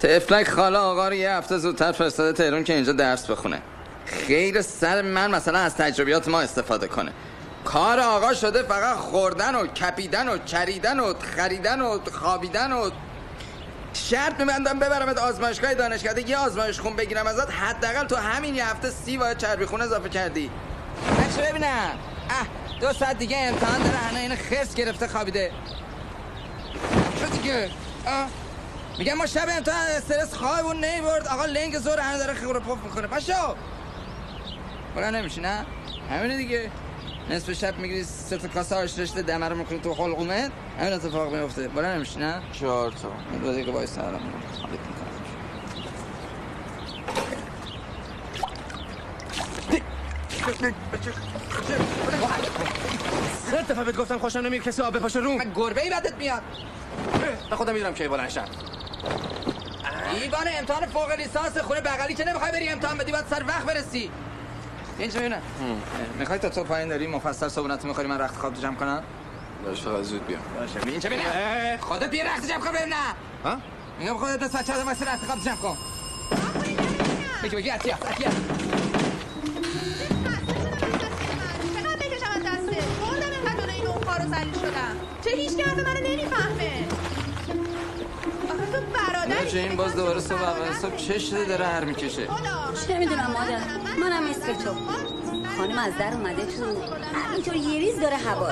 تفلک خاله آقا رو یه هفته زودتر فرستاده تهران که اینجا درس بخونه. خیر سر من مثلا از تجربیات ما استفاده کنه. کار آقا شده فقط خوردن و کپیدن و چریدن و خریدن و خوابیدن و شرط میبندم ببرمت آزمایشگاه دانشکده یه آزمایش خون بگیرم ازت، حداقل تو همین یه هفته 30 واحد چربی خون اضافه کردی. بچه ببینم 2 ساعت دیگه امتحان داره، هنه اینو خرس گرفته خوابیده. شو دیگه میگم ما شب امتحان استرس خوابمون نمیبرد، آقا لنگ زور هنه داره خیور پف میکنه. پاشو بلند نمیشی نه؟ همینه دیگه، نصف شب میگیری 3 تا کاسه آش رشته دمه رو میکنی تو حلقومت، همین اتفاق میفته. بلند نمیشی نه؟ 4 تا دو دیگه باید سرم خالیت میکنم. سه دفعه بهت گفتم خوشم نمیاد کسی آب بپاشه روم. من گربه‌ای بدت میاد. من خودم میدونم کی بلند شم. دیوانه امتحان فوق لیسانس خونه بغلی که نمیخوای بری امتحان بدی، باید سر وقت برسی. اینجا ببینم میخوای تا تو پایین داری مفصل صبونتو میخوری من رخت خواب جمع کنم؟ باشه فقط زود بیام. باشه اینجا ببینم خودت بیا رخت جمع کن ببینم. ها؟ میگم خودت تا چهار واسه رخت خواب جمع کن. بگی عطیه چقدر بکشم از دسته خوردم اینقدر جلوی این اون کارو زلیل شدم. چه هیچ کی منو نمیفهمه. آخه تو برادری چه این باز دوباره صبح اول صبح چش داره هر میکشه. چه میدونم مادر، منم مثل تو. خانم از در اومده تو همینطور یه ریز داره هوا.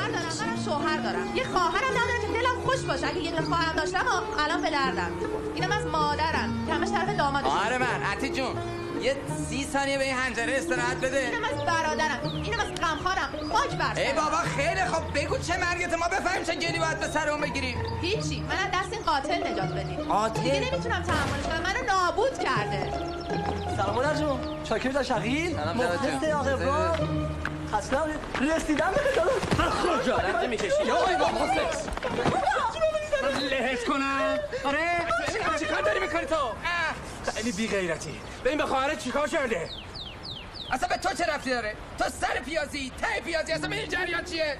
شوهر دارم، یه خواهرم ندارم که دلم خوش باشه. اگه یه خواهرم داشتم الان به دردم. اینم از مادرم که همش طرف دامادش. آره من عطی جون یه 30 ثانیه به این حنجره استراحت بده. اینم از برادرم، اینم از غمخوارم. خاک بر ای بابا خیلی خب بگو چه مرگته ما بفهمیم چه گلی باید به سرمون بگیریم. هیچی، من از دست این قاتل نجات بدید. قاتل؟ دیگه نمیتونم تحملش کنم، منو نابود کرده. سلام مادر جون، شاکر دا شقیل مخلص آقا اصلا رسیدم به خدا خجالت نمیکشی یا ای بابا خفت لهت کنم. آره چیکار داری میکنی تو؟ خیلی بی غیرتی. ببین به خواهرت چیکار کرده؟ اصلا به تو چه رفتی داره؟ تو سر پیازی ته پیازی، اصلا به این جریان چیه؟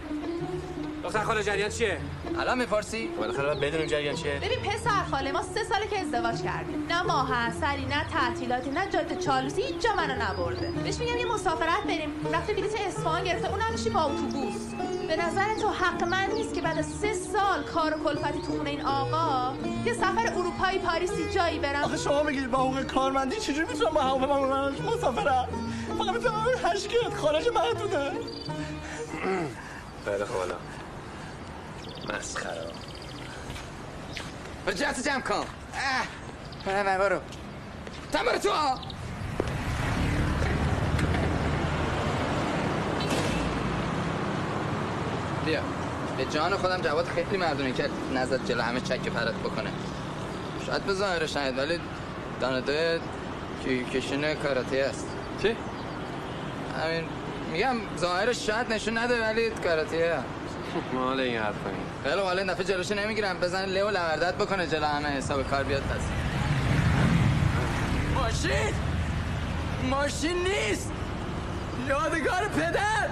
دختر خاله جریان چیه؟ الان میپرسی؟ بالاخره بدونیم جریان چیه. ببین پسر خاله ما 3 ساله که ازدواج کردیم، نه ماه عسلی نه تعطیلاتی نه جاده چالوسی هیچ جا منو نبرده. بهش میگم یه مسافرت بریم، رفته بلیط اصفهان گرفته، اونم میشی با اتوبوس. به نظر تو حق من نیست که بعد از 3 سال کار و کلفتی تو خونه این آقا یه سفر اروپایی پاریسی جایی برم؟ آخه شما میگید با حقوق کارمندی چجوری میتونم با هواپیما مسافرت؟ فقط میتونم هشگرد خارج محدوده. بله خاله مسخره. برو جهت جمع کن. برو تم برو تو. بیا به جان خودم جواد خیلی مردمی کرد نزد جلو همه چک پرت بکنه. شاید به ظاهرش نهید ولی دانده کشن کاراته است. چی؟ همین میگم ظاهرش شاید نشون نده ولی کاراته هست. مال این حرف کنیم خیلی حالا این دفعه جلوشو نمیگیرم، بزن لو لوردت بکنه جلو همه حساب کار بیاد پس. ماشین نیست یادگار پدر.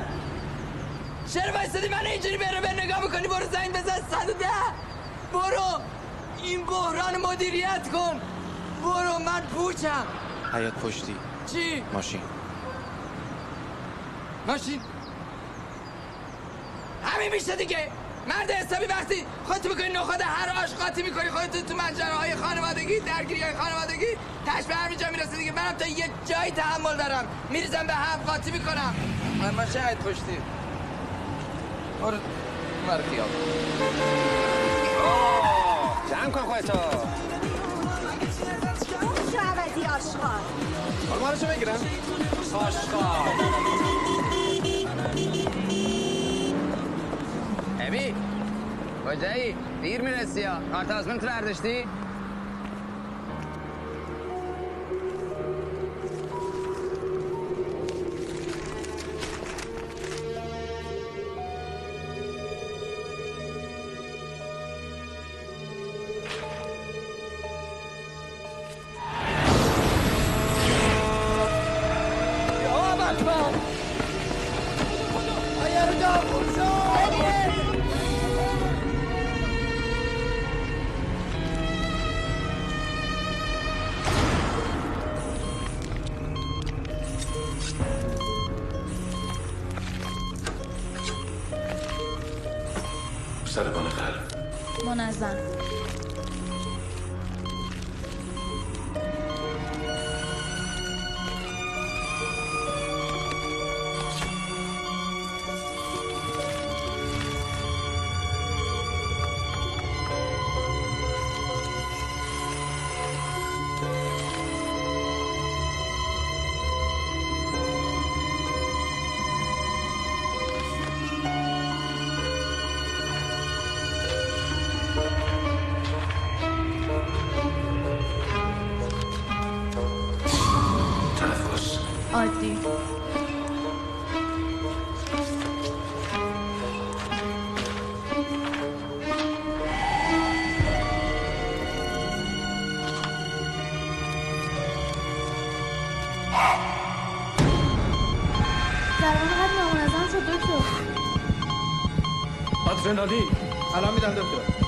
چرا بایستدی من اینجوری بره به نگاه میکنی؟ برو زنگ بزن 110. برو این بحران مدیریت کن. برو من پوچم. حیات پشتی. چی؟ ماشین همین میشه دیگه. مرد حسابی وقتی خودت میکنی نخود هر آش قاطی میکنی خودت تو منجرهای خانوادگی درگیری های خانوادگی تش به همین جا میرسه دیگه. منم تا یه جایی تحمل دارم میریزم به هم قاطی میکنم. من ماشین حیات پشتی. برو مرخیاب جمع کن خودتو. چه عوضی آشغال آرمانشو بگیرم. آشغال ابی کجایی؟ دیر میرسی یا؟ کارت آزمون تو برداشتی؟ سربان قلب منظم. عادی. ضربان قلب نامنظم شد دکتر. آدرنالین الان میدم دکتر.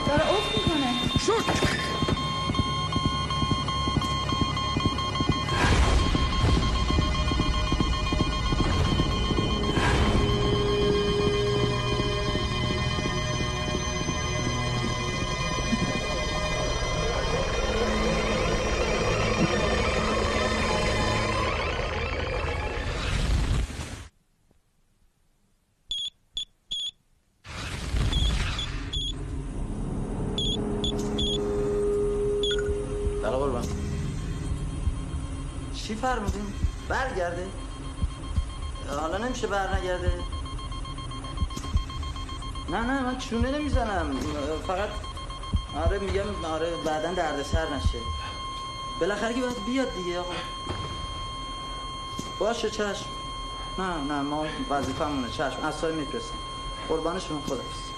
داره افت میکنه. شوت. چی فرمودین؟ برگرده؟ حالا نمیشه برنگرده؟ نه من چونه نمیزنم، فقط آره میگم آره بعداً دردسر نشه. بالاخره که باید بیاد دیگه آقا. باشه چشم. نه ما وظیفه‌مونه. چشم عصای میفرستم. قربان شما. خداحافظ.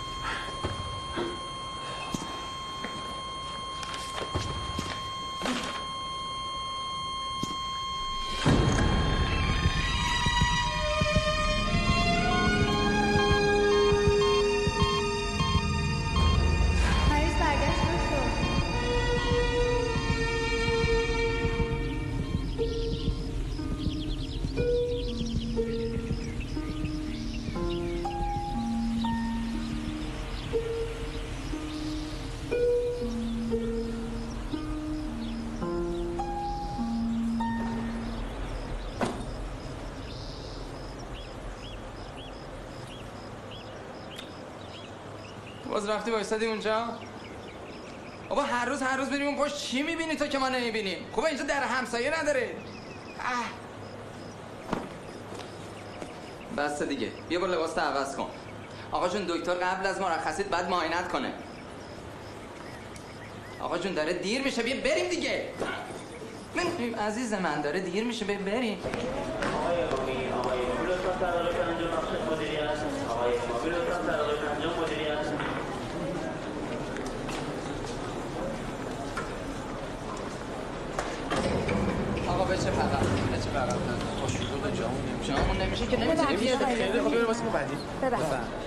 باز رفتی وایسادی اونجا؟ بابا هر روز بریم اون پشت. چی میبینی تو که ما نمیبینیم؟ خوبه اینجا در همسایه نداره. بس دیگه. بیا برو لباس عوض کن. آقا جون دکتر قبل از مرخصیت بعد معاینت کنه. آقا جون داره دیر میشه. بیا بریم دیگه. من عزیز من داره دیر میشه. بیا بریم. آقای موبیل لطفاً تقاضای پنجم نقش مدیریت. آقای موبیل لطفاً تقاضای پنجم مدیریت. آقا بچه فقط خوشوقه جامون نمیشه که نمیتونی بیاد. خیلی خوب. بریم واسه بعدی. ببخشید.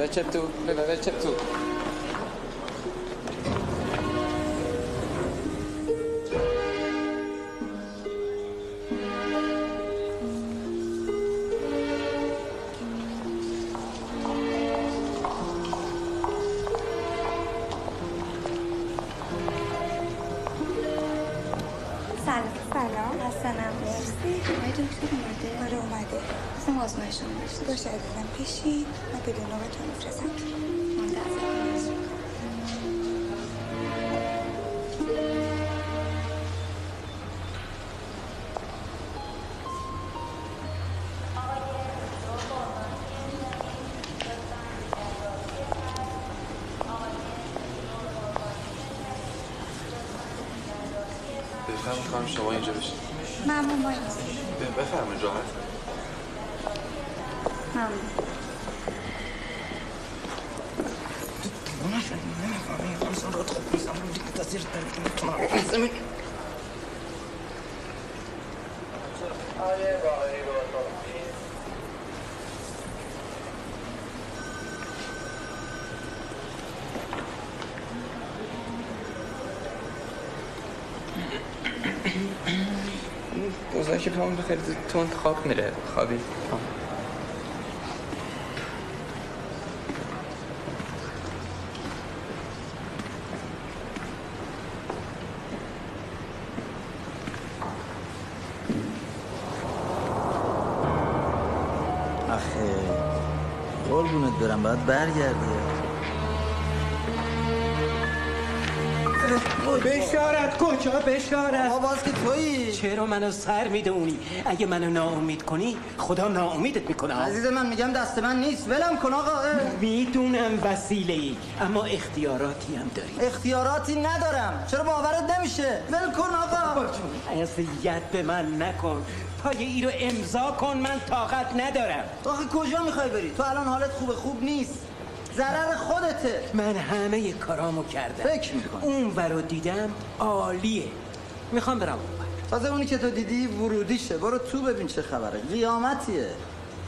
بچه تو سلام حسنم. مرسی. آقای دکتر اومده؟ آره اومده. اصلا آزمایشون داشته. باشه عزیزم پیشی. من بدون نوبتون میفرستم. بفرمایید خانم شما اینجا بشید. ممنون. بفرمایید راحت. ممنون. روزایی که پامون خیلی تند خواب میره. خوابی آخه قربونت برم باید برگردی. بشارت کجا بشارت؟ آقا باز که تویی. چرا منو سر میدونی؟ اگه منو ناامید کنی خدا ناامیدت میکنه. عزیز من میگم دست من نیست، ولم کن آقا. میدونم وسیله‌ای اما اختیاراتی هم داری. اختیاراتی ندارم. چرا باورت نمیشه؟ ول کن آقا. اذیت به من نکن. پای ای رو امضا کن، من طاقت ندارم. آخه کجا میخوای بری؟ تو الان حالت خوب نیست. ضرر خودته. من همه کارامو کردم. فکر میکنم اون ورو دیدم عالیه. میخوام برم اون ور. تازه اونی که تو دیدی ورودیشه. برو تو ببین چه خبره. قیامتیه.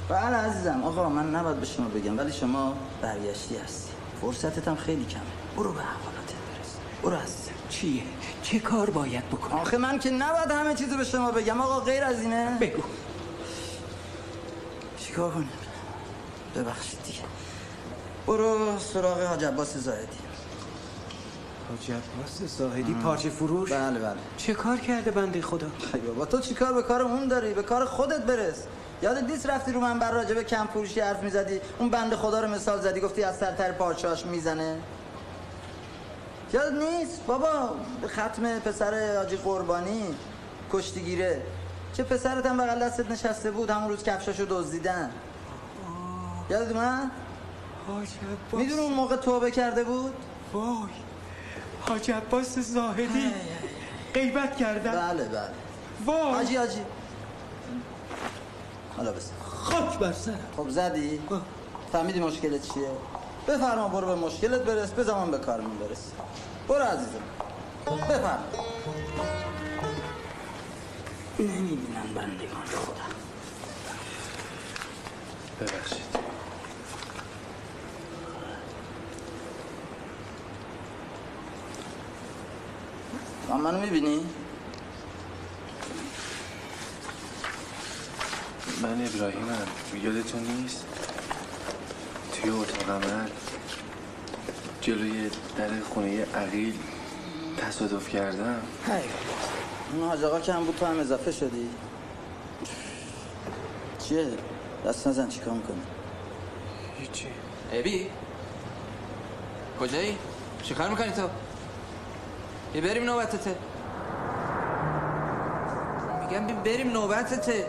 بله عزیزم. آقا من نباید به شما بگم ولی شما برگشتی هستی. فرصتت هم خیلی کمه. برو به احوالاتت برس. برو عزیزم. چیه؟ چه کار باید بکنم؟ آخه من که نباید همه چیزو به شما بگم آقا. غیر از اینه بگو. چیکار کنیم؟ ببخشید دیگه. برو سراغ حاج عباس زاهدی. حاج عباس زاهدی پارچه فروش؟ بله بله. چه کار کرده بنده خدا؟ ای بابا تو چیکار به کار اون داری؟ به کار خودت برس. یادت نیست رفتی رو منبر راجع به کم فروشی حرف میزدی؟ اون بنده خدا رو مثال زدی گفتی از سرتر پارچه‌اش میزنه؟ یادت نیست؟ بابا ختم پسر حاجی قربانی کشتیگیره که پسرت هم بغل دستت نشسته بود همون روز کفشاشو دزدیدن. یادت اومد؟ حاج عباس میدون اون موقع توبه کرده بود؟ وای حاج عباس زاهدی غیبت کردن؟ بله بله. وای حاجی حالا بس خاک بر سرم. خب زدی؟ فهمیدی مشکلت چیه؟ بفرما برو به مشکلت برس. به زمان به کارمون برس. برو عزیزم بفرما. نمیبینم بندگان خدا. ببخشید. منو میبینی؟ من ابراهیمم. یادتون نیست؟ توی اتاق عمل جلوی در خونه عقیل تصادف کردم. اون حاج آقا که هم بود تو هم اضافه شدی؟ چیه؟ دست نزن. چیکار میکنی؟ هیچی. ابی کجایی؟ چیکار میکنی تو؟ بی بریم نوبتته. میگم بی بریم نوبتته.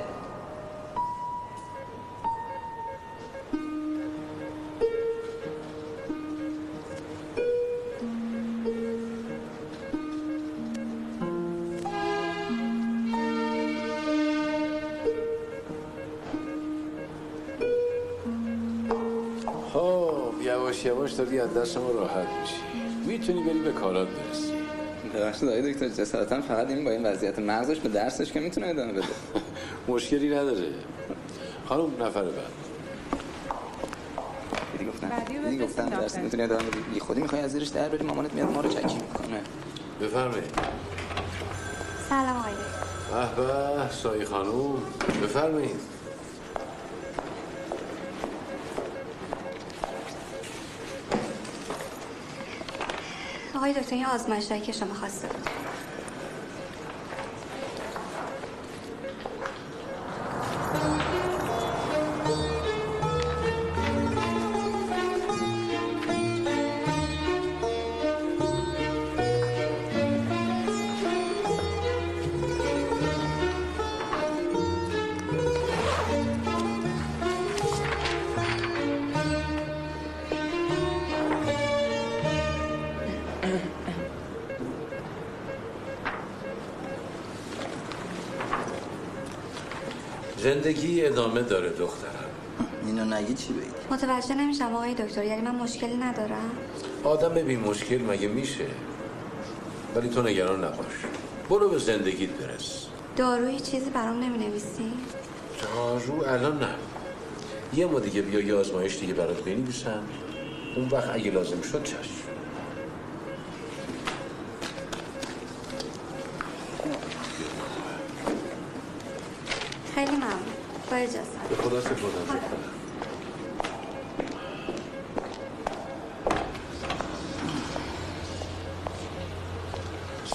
یواش داری از دست ما راحت میشی. میتونی بری به کارات برسی. ببخشید آقای دکتر جسارتا فقط این با این وضعیت مغزش به درسش که میتونه ادامه بده. مشکلی نداره. خانم نفر بعد. دیدی گفتم درس میتونی ادامه بدی. بی خودی میخوای از زیرش در بری مامانت میاد ما رو چکی میکنه. بفرمایید. سلام آقای. به سایه خانم. بفرمایید. آقای دکتر این آزمایشایی که شما خواسته بود. زندگی ادامه داره دخترم. اینو نگی چی بگی؟ متوجه نمیشم آقای دکتر. یعنی من مشکلی ندارم؟ آدم ببین مشکل مگه میشه؟ ولی تو نگران نباش. برو به زندگیت برس. داروی چیزی برام نمینویسی؟ دارو الان نه. یه ما دیگه بیا یه آزمایش دیگه برات بنویسم. اون وقت اگه لازم شد چشم. اجازه. به خدا سپردم.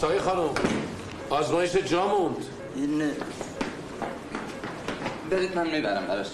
سایه خانم آزمایش جا موند. اینه برید من میبرم براش.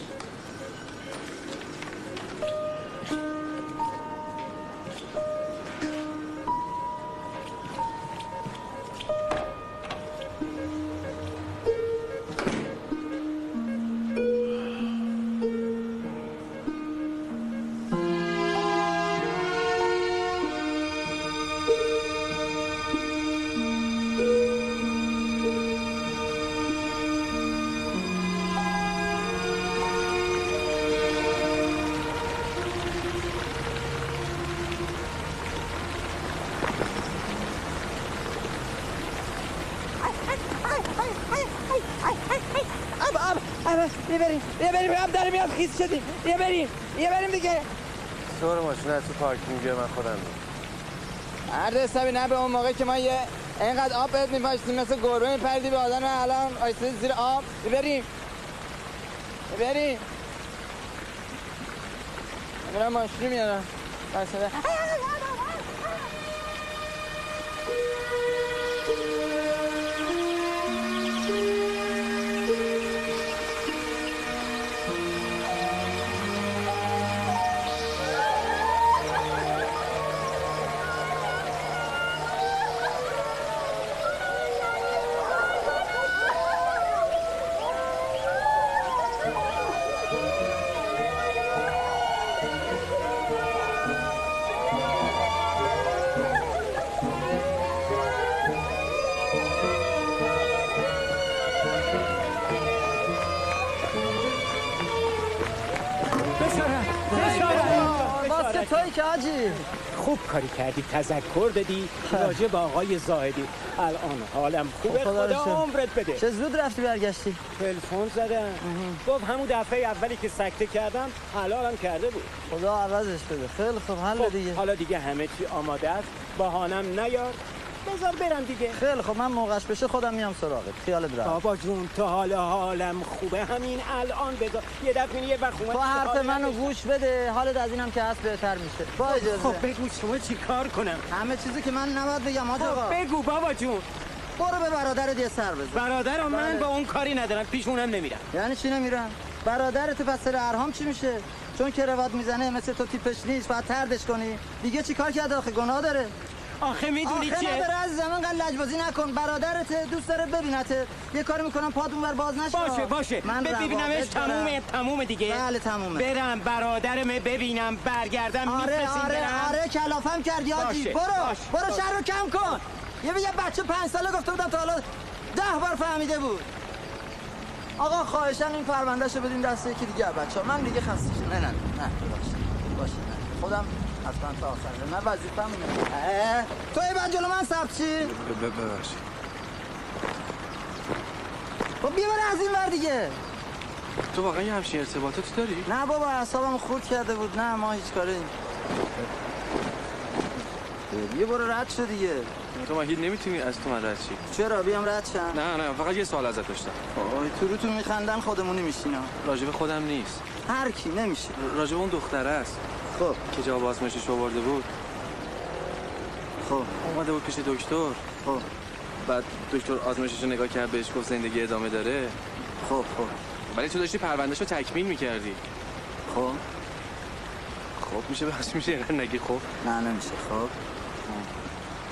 یه بریم هم داره میاد خیس شدیم. یه بریم دیگه. سوار ماشین از تو پارکینگ بیا من خودم میام. عرض حسابی نه به اون موقع که ما یه اینقدر آب بهت میپاشتیم مثل گربه میپریدی به آدم الان آیسته زیر آب. بریم برم ماشین میارم. توی که آجی خوب کاری کردی تذکر دادی راجع به آقای زاهدی. الان حالم خوبه خدا عمرت بده. چه زود رفتی برگشتی؟ تلفن زدم گفت همون دفعه اولی که سکته کردم حلالم کرده بود. خدا عوضش بده. خیلی خوب حل دیگه. حالا دیگه همه چی آماده است. بهانم نیار بذار برم دیگه. خیلی خوب من موقعش بشه خودم میام سراغت. خیالت راحت. بابا جون تو حالم خوبه همین الان بذار یه دفعه یه وقت تو حرف منو گوش بده. حالت از اینم که هست بهتر میشه. با اجازه. خب بگو شما چی کار کنم؟ همه چیزی که من نباید بگم آقا. بگو بابا جون. برو به برادرت یه سر بزن. برادرم من با اون کاری ندارم پیش اونم نمیرم. یعنی چی نمیرم؟ برادرت پس سر ارهام چی میشه؟ چون کراوات میزنه مثل تو تیپش نیست باید طردش کنی. دیگه چیکار کرد آخه گناه داره؟ آخه میدونی چیه؟ آخه نداره عزیزم انقدر لجبازی نکن. برادرت دوست داره ببینته. یه کاری میکنم پات اونور باز نشه. باشه من ببینمش تمومه دیگه. بله تمومه. برم برادرم ببینم برگردم آره کلافم کردی آجی. برو شهر رو کم کن. یه بچه 5 ساله گفته بودم تا حالا 10 بار فهمیده بود. آقا خواهشاً این پروندهشو بدین دست یکی دیگه بچه‌ها. من دیگه خسته شدم. نه باشه خودم حتما تا آخر من وظیفه‌م اینه. تو بعد جلو من ثبت چی؟ ببخشید. خب بیا برو از این ور دیگه. تو واقعا یه همچین ارتباطاتی داری؟ نه بابا اعصابم خورد کرده بود. نه ما هیچ کاری یه برو رد شو دیگه. تو مگه نمیتونی از تو من رد شی؟ چرا بیام رد شم؟ نه فقط یه سوال ازت داشتم. تو روتون میخندن خودمونی میشینا. راجب خودم نیست. هر کی نمیشه. راجب اون دختره است. خب که جواب آزمایشش آورده بود. خب اومده بود پیش دکتر. خب بعد دکتر آزمایشش رو نگاه کرد بهش گفت زندگی ادامه داره. خب ولی تو داشتی پروندهشو تکمیل میکردی. خب میشه بحث میشه اینقدر نگی خب؟ نه نمیشه. خب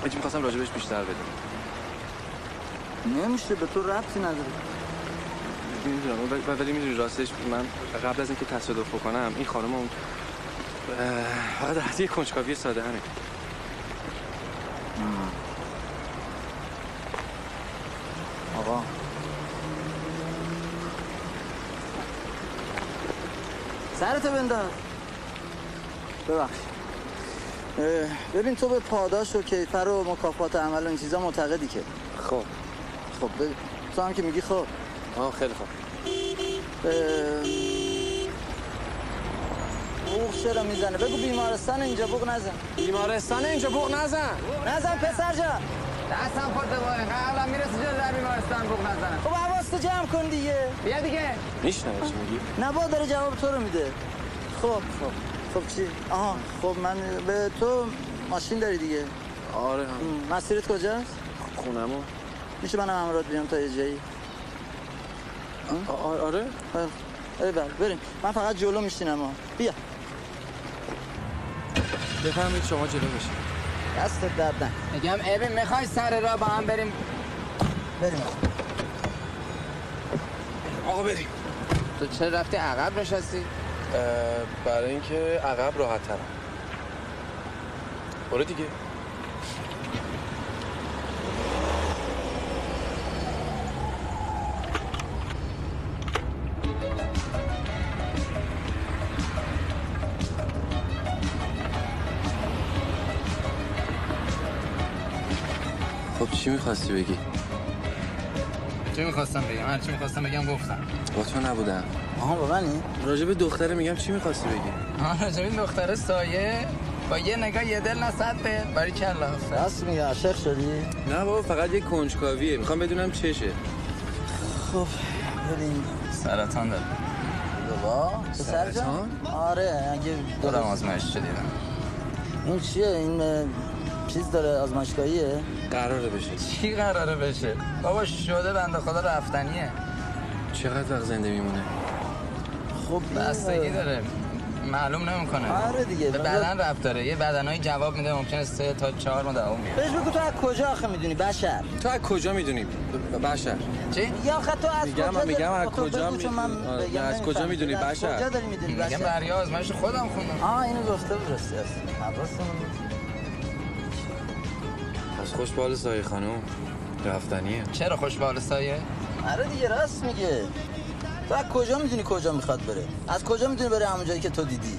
اگه میخواستم راجبش بیشتر بدم. نمیشه به تو ربطی نداره. میدونم ولی میدونی راستش من قبل از اینکه تصادف بکنم این خانم فقط از یه کنجکاوی ساده همین. آقا سرتو بنداز. ببخشید. ببین تو به پاداش و کیفر و مکافات عمل و این چیزا معتقدی که؟ خب ببین تو هم که میگی خب. خیلی خوب. بوق چرا میزنه؟ بگو بیمارستان اینجا بوق نزن. بیمارستان اینجا بوق نزن پسر جان. دستم خورده با اینقدر الان میرسی جلو در بیمارستان بوق نزنم. خب حواست دست جمع کن دیگه. بیا دیگه. میشنوه چی میگی؟ نه با داره جواب تو رو میده. خب چی؟ آها خب من به تو ماشین داری دیگه. آره مسیرت کجاست؟ خونمو. میشه منم همراهت بیام تا یه جایی؟ آره. بریم. من فقط جلو میشینم ها. بیا. بفهمید شما جلو بشید. دستت درد نکنه. میگم ابی میخوای سر راه با هم بریم؟ آقا بریم. تو چرا رفتی عقب نشستی؟ برای اینکه عقب راحت ترم. برو دیگه. خب چی میخواستی بگی؟ چی میخواستم بگم؟ هر چی میخواستم بگم گفتم. با تو نبودم. آها با منی؟ راجب دختره میگم چی میخواستی بگی؟ راجب دختره سایه با یه نگاه یه دل نصد به باری کلا راست میگه عاشق شدی؟ نه بابا فقط یه کنجکاویه میخوام بدونم چشه. خب ببین سرطان داره. بابا سرطان؟ آره اگه خودم آزمایش دیدم. این چیه؟ این چیز داره آزمایشگاهیه؟ قراره بشه. چی قراره بشه؟ بابا شده بنده خدا رفتنیه. چقدر وقت زنده میمونه؟ خب بستگی داره معلوم نمیکنه. آره دیگه به بدن ربط داره. یه بدنایی جواب میده ممکنه 3 تا 4 ماه دوام بیاره. بهش بگو تو از کجا آخه میدونی بشر؟ تو از کجا میدونی بشر؟ چی؟ یا آخه تو از کجا میگم از کجا میدونی؟ از کجا میدونی بشر؟ کجا داری میدونی بشر؟ میگم بریا آزمایش خودم خوندم. اینو گفته بود راستی است. حواسمون از خوش بال سایه خانم رفتنیه. چرا خوش بال سایه؟ آره دیگه راست میگه. تو از کجا میدونی کجا میخواد بره؟ از کجا میدونی بره همون جایی که تو دیدی؟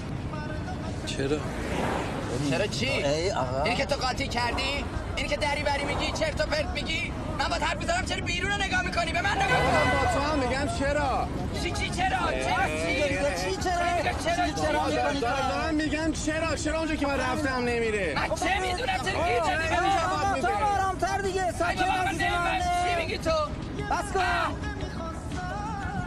چرا چی؟ ای آقا اینی که تو قاطی کردی؟ اینی که دری بری میگی؟ چرت و پرت میگی؟ من با حرف میزنم چرا بیرون رو نگاه میکنی؟ به من نگاه کن. با تو هم میگم چرا؟ چی چرا میکنی؟ دارم میگم چرا اونجا که من رفتم نمیره؟ من چه میدونم چرا گیر دادی؟ تو آرامتر دیگه ساکت عزیز من. چی میگی تو؟ بس کن.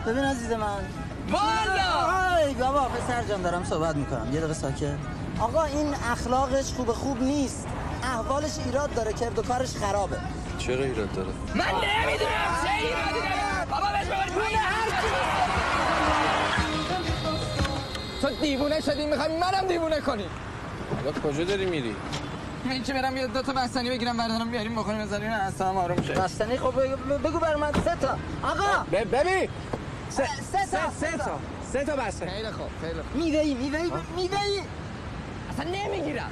ببین عزیز من والا ای بابا پسر جان دارم صحبت میکنم یه دقیقه ساکت. آقا این اخلاقش خوب نیست. احوالش ایراد داره. کرد و کارش خرابه. چرا ایراد داره؟ من نمیدونم چه ایرادی داره. بابا بهش ببر تو دیوونه شدی میخوای منم دیوونه کنی. حالا کجا داری میری؟ این که برم یه 2 تا بستنی بگیرم بردارم بیاریم بخوریم بزنیم اصلا آروم شه. بستنی خب بگو بر من 3 تا. آقا ببین 3 تا بستنی. خیلی خوب میوه‌ای اصلا نمیگیرم.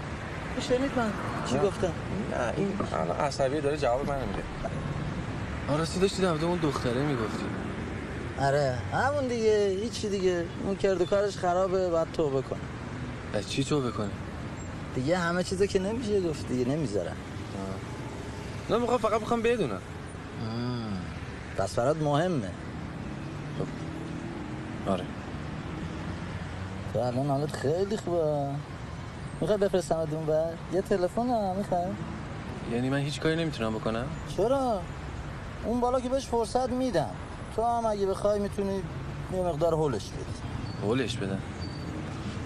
شنید من چی گفتم؟ نه این الان عصبی داره جواب من نمیده. راستی داشتی در اون دختره میگفتی. آره همون دیگه هیچی دیگه. اون کرد و کارش خرابه باید توبه کنه. چی توبه کنه؟ دیگه همه چیزا که نمیشه گفت دیگه نمیذارن. نه فقط میخوام بدونم. پس برات مهمه. آره تو الان حالت خیلی خوبه. میخوای بفرستم اون بر؟ یه تلفن هم میخوای؟ یعنی من هیچ کاری نمیتونم بکنم؟ چرا؟ اون بالا که بهش فرصت میدم. تو هم اگه بخوای میتونی یه مقدار هولش بدی. هولش بدم؟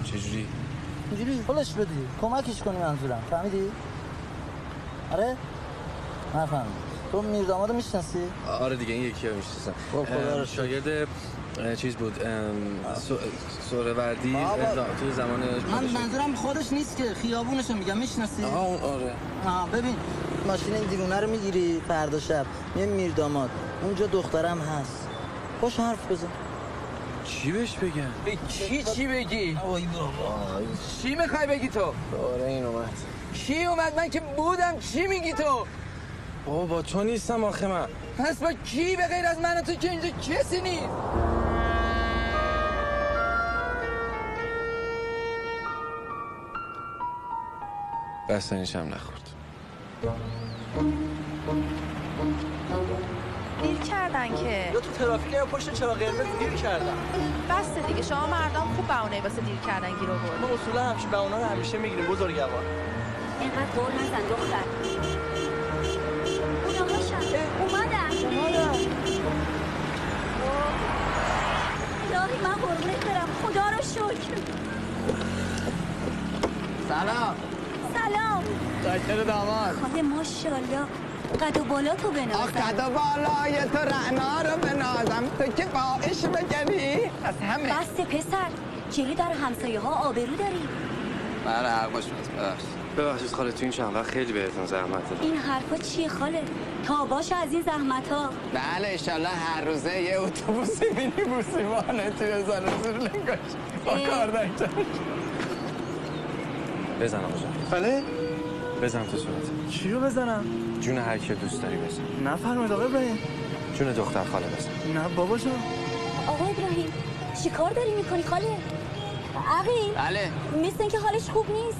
چجوری؟ اینجوری هولش بدی. کمکش کنی منظورم. فهمیدی؟ آره؟ نفهمیدی. تو میردامادو میشناسی؟ آره دیگه این یکی رو میشناسم. شاگرد چیز بود سوروردی تو زمان من منظورم خودش نیست که خیابونشو میگم. میشناسی؟ آره ببین ماشین این دیوونه رو میگیری فردا شب یه میرداماد اونجا دخترم هست. باش حرف بزن. چی بهش بگم؟ چی بگی؟ وای بابا چی میخوای بگی تو؟ آره این اومد. کی اومد؟ من که بودم. چی میگی تو؟ بابا با تو نیستم آخه من. پس با کی به غیر از من و تو که اینجا کسی نیست؟ بستنیش هم نخورد. دیر کردن که یا تو ترافیک یا پشت چراغ قرمز دیر کردن. بسته دیگه. شما مردم خوب بهونه واسه دیر کردن گیر آورد. ما اصولا همش بهونه رو همیشه میگیریم بزرگوار. اینقدر قول نزن دختر. اون آقاشم اومدن. ابراهیم من قربونت برم خدا رو شکر. سلام. سلام. دکتر داماد. خاله ماشاءالله قد و بالا تو بنازم. قد و بالای تو رعنا رو بنازم تو که باعش بگری از همه. بس پسر جلو در همسایه ها آبرو داری. بله حقش ببخشید خاله تو این چند وقت خیلی بهتون زحمت دادم. این حرفا چیه خاله؟ تا باشه از این زحمت ها. بله انشالله هر روزه یه اتوبوسی مینیبوسی وانه توی بزنه زیر لنگاش با کار دکتر. بزن آقا جان. بله؟ بزن تو صورت. چی رو بزنم؟ جون هر کی دوست داری بزن. نفرمایید آقا ابراهیم. جون دختر خاله بزن. نه بابا جان. آقا ابراهیم چی کار داری میکنی خاله؟ عقیل؟ بله. مثل اینکه حالش خوب نیست.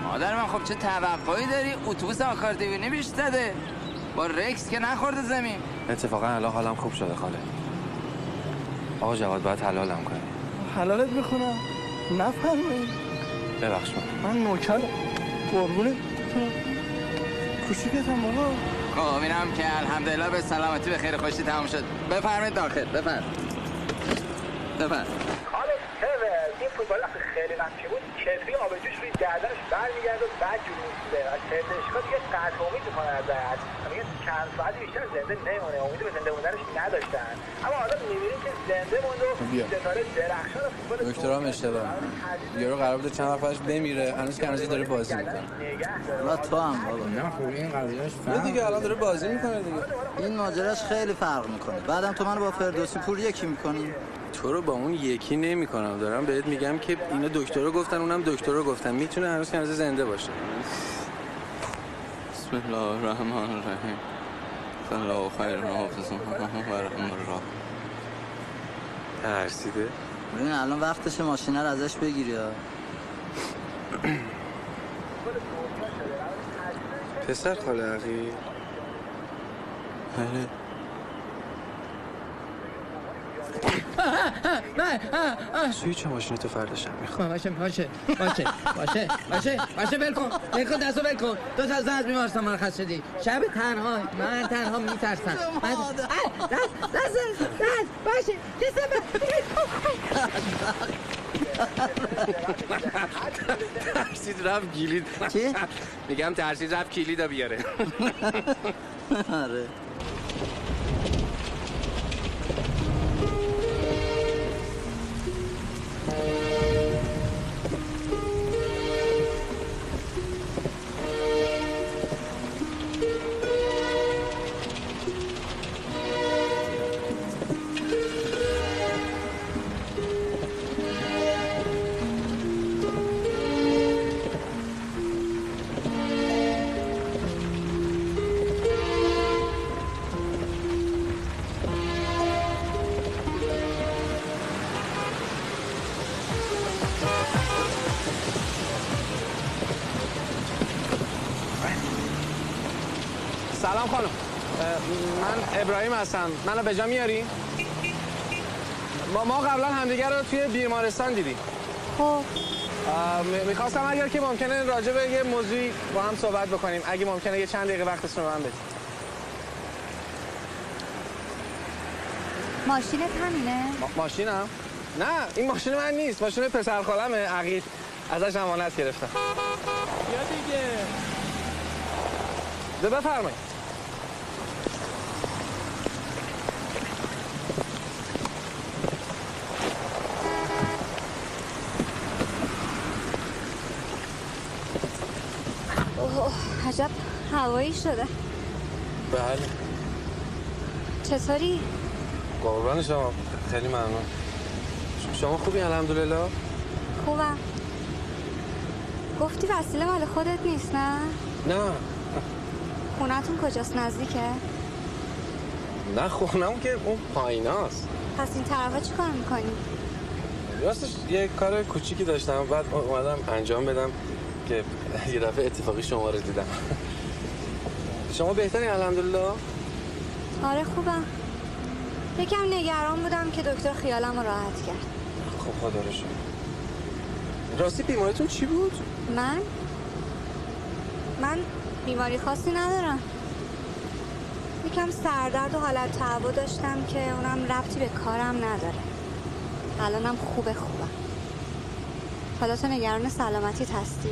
مادر من خب چه توقعی داری؟ اتوبوس آکاردیونی بیش زده با رکس که نخورده زمین. اتفاقا الان حالم خوب شده خاله. آقا جواد باید حلالم کنی. حلالت میکنم. نفرمایید. ببخش من نوکرم. قربونت کوچیکتم بابا. خب اینم که الحمدلله به سلامتی به خیر خوشی تمام شد. بفرمایید داخل. بفرمایید. حالا این فوتبال وقتی خیلی نقشی بود کتری آبجوش روی گردنش برمیگرد و بعد جلو میده. از پزشکا دیگه قطع امید میکنن ازش. میگن چند ساعتی بیشتر زنده نمونه. امید به زنده موندنش نداشتن. اما حالا میبینیم که زنده مونده و ستاره درخشان فوتبال. دکترام اشتباه. یارو قرار بود چند وقت بعدش بمیره. هنوز که هنوز داره بازی میکنه. لا تو هم بابا. نه خوبی این قضیهش نه دیگه الان داره بازی میکنه دیگه. این ماجراش خیلی فرق میکنه. بعدم تو منو با فردوسی پور یکی میکنی. تو رو با اون یکی نمی‌کنم. دارم بهت میگم که اینا دکتر رو گفتن اونم دکتر رو گفتن. میتونه هنوز که زنده باشه. بسم الله الرحمن الرحیم. صلی الله خیر حافظ و رحم الله. ترسیده؟ ببین الان وقتشه ماشینه رو ازش بگیری ها. پسر خاله عقیل. بله. سویچ ماشین تو فردا شب میخوام. باشه ول کن دستو ول کن. تو تا از بیمارستان مرخص شدی. شب تنها من تنها میترسم. دست باشه ترسید رفت کلید. چی؟ میگم ترسید رفت کلیدو بیاره. آره. سلام خانم. من ابراهیم هستم. منو به جا میاری؟ ما قبلا همدیگه رو توی بیمارستان دیدیم. خب میخواستم اگر که ممکنه راجع به یه موضوعی با هم صحبت بکنیم. اگه ممکنه یه چند دقیقه وقتتون رو من بدید. ماشینت همینه؟ ماشینم؟ نه این ماشین من نیست. ماشین پسر خالمه عقیل. ازش امانت گرفتم. بیا دیگه. بفرمایید. اوه عجب هوایی شده. بله. چطوری؟ قربان شما. خیلی ممنون. شما خوبی الحمدلله؟ خوبم. گفتی وسیله مال خودت نیست نه؟ نه. خونتون کجاست نزدیکه؟ نه خونم که اون پاییناست. پس این طرفا چی کار میکنی؟ راستش یه کار کوچیکی داشتم بعد اومدم انجام بدم که یه دفعه اتفاقی شما رو دیدم. شما بهتری الحمدلله؟ آره خوبم. یکم نگران بودم که دکتر خیالم رو راحت کرد. خب خدا رو شکر. راستی بیماریتون چی بود؟ من بیماری خاصی ندارم. یکم سردرد و حالت تهوع داشتم که اونم ربطی به کارم نداره. الانم خوبم. حالا تو نگران سلامتیت هستی؟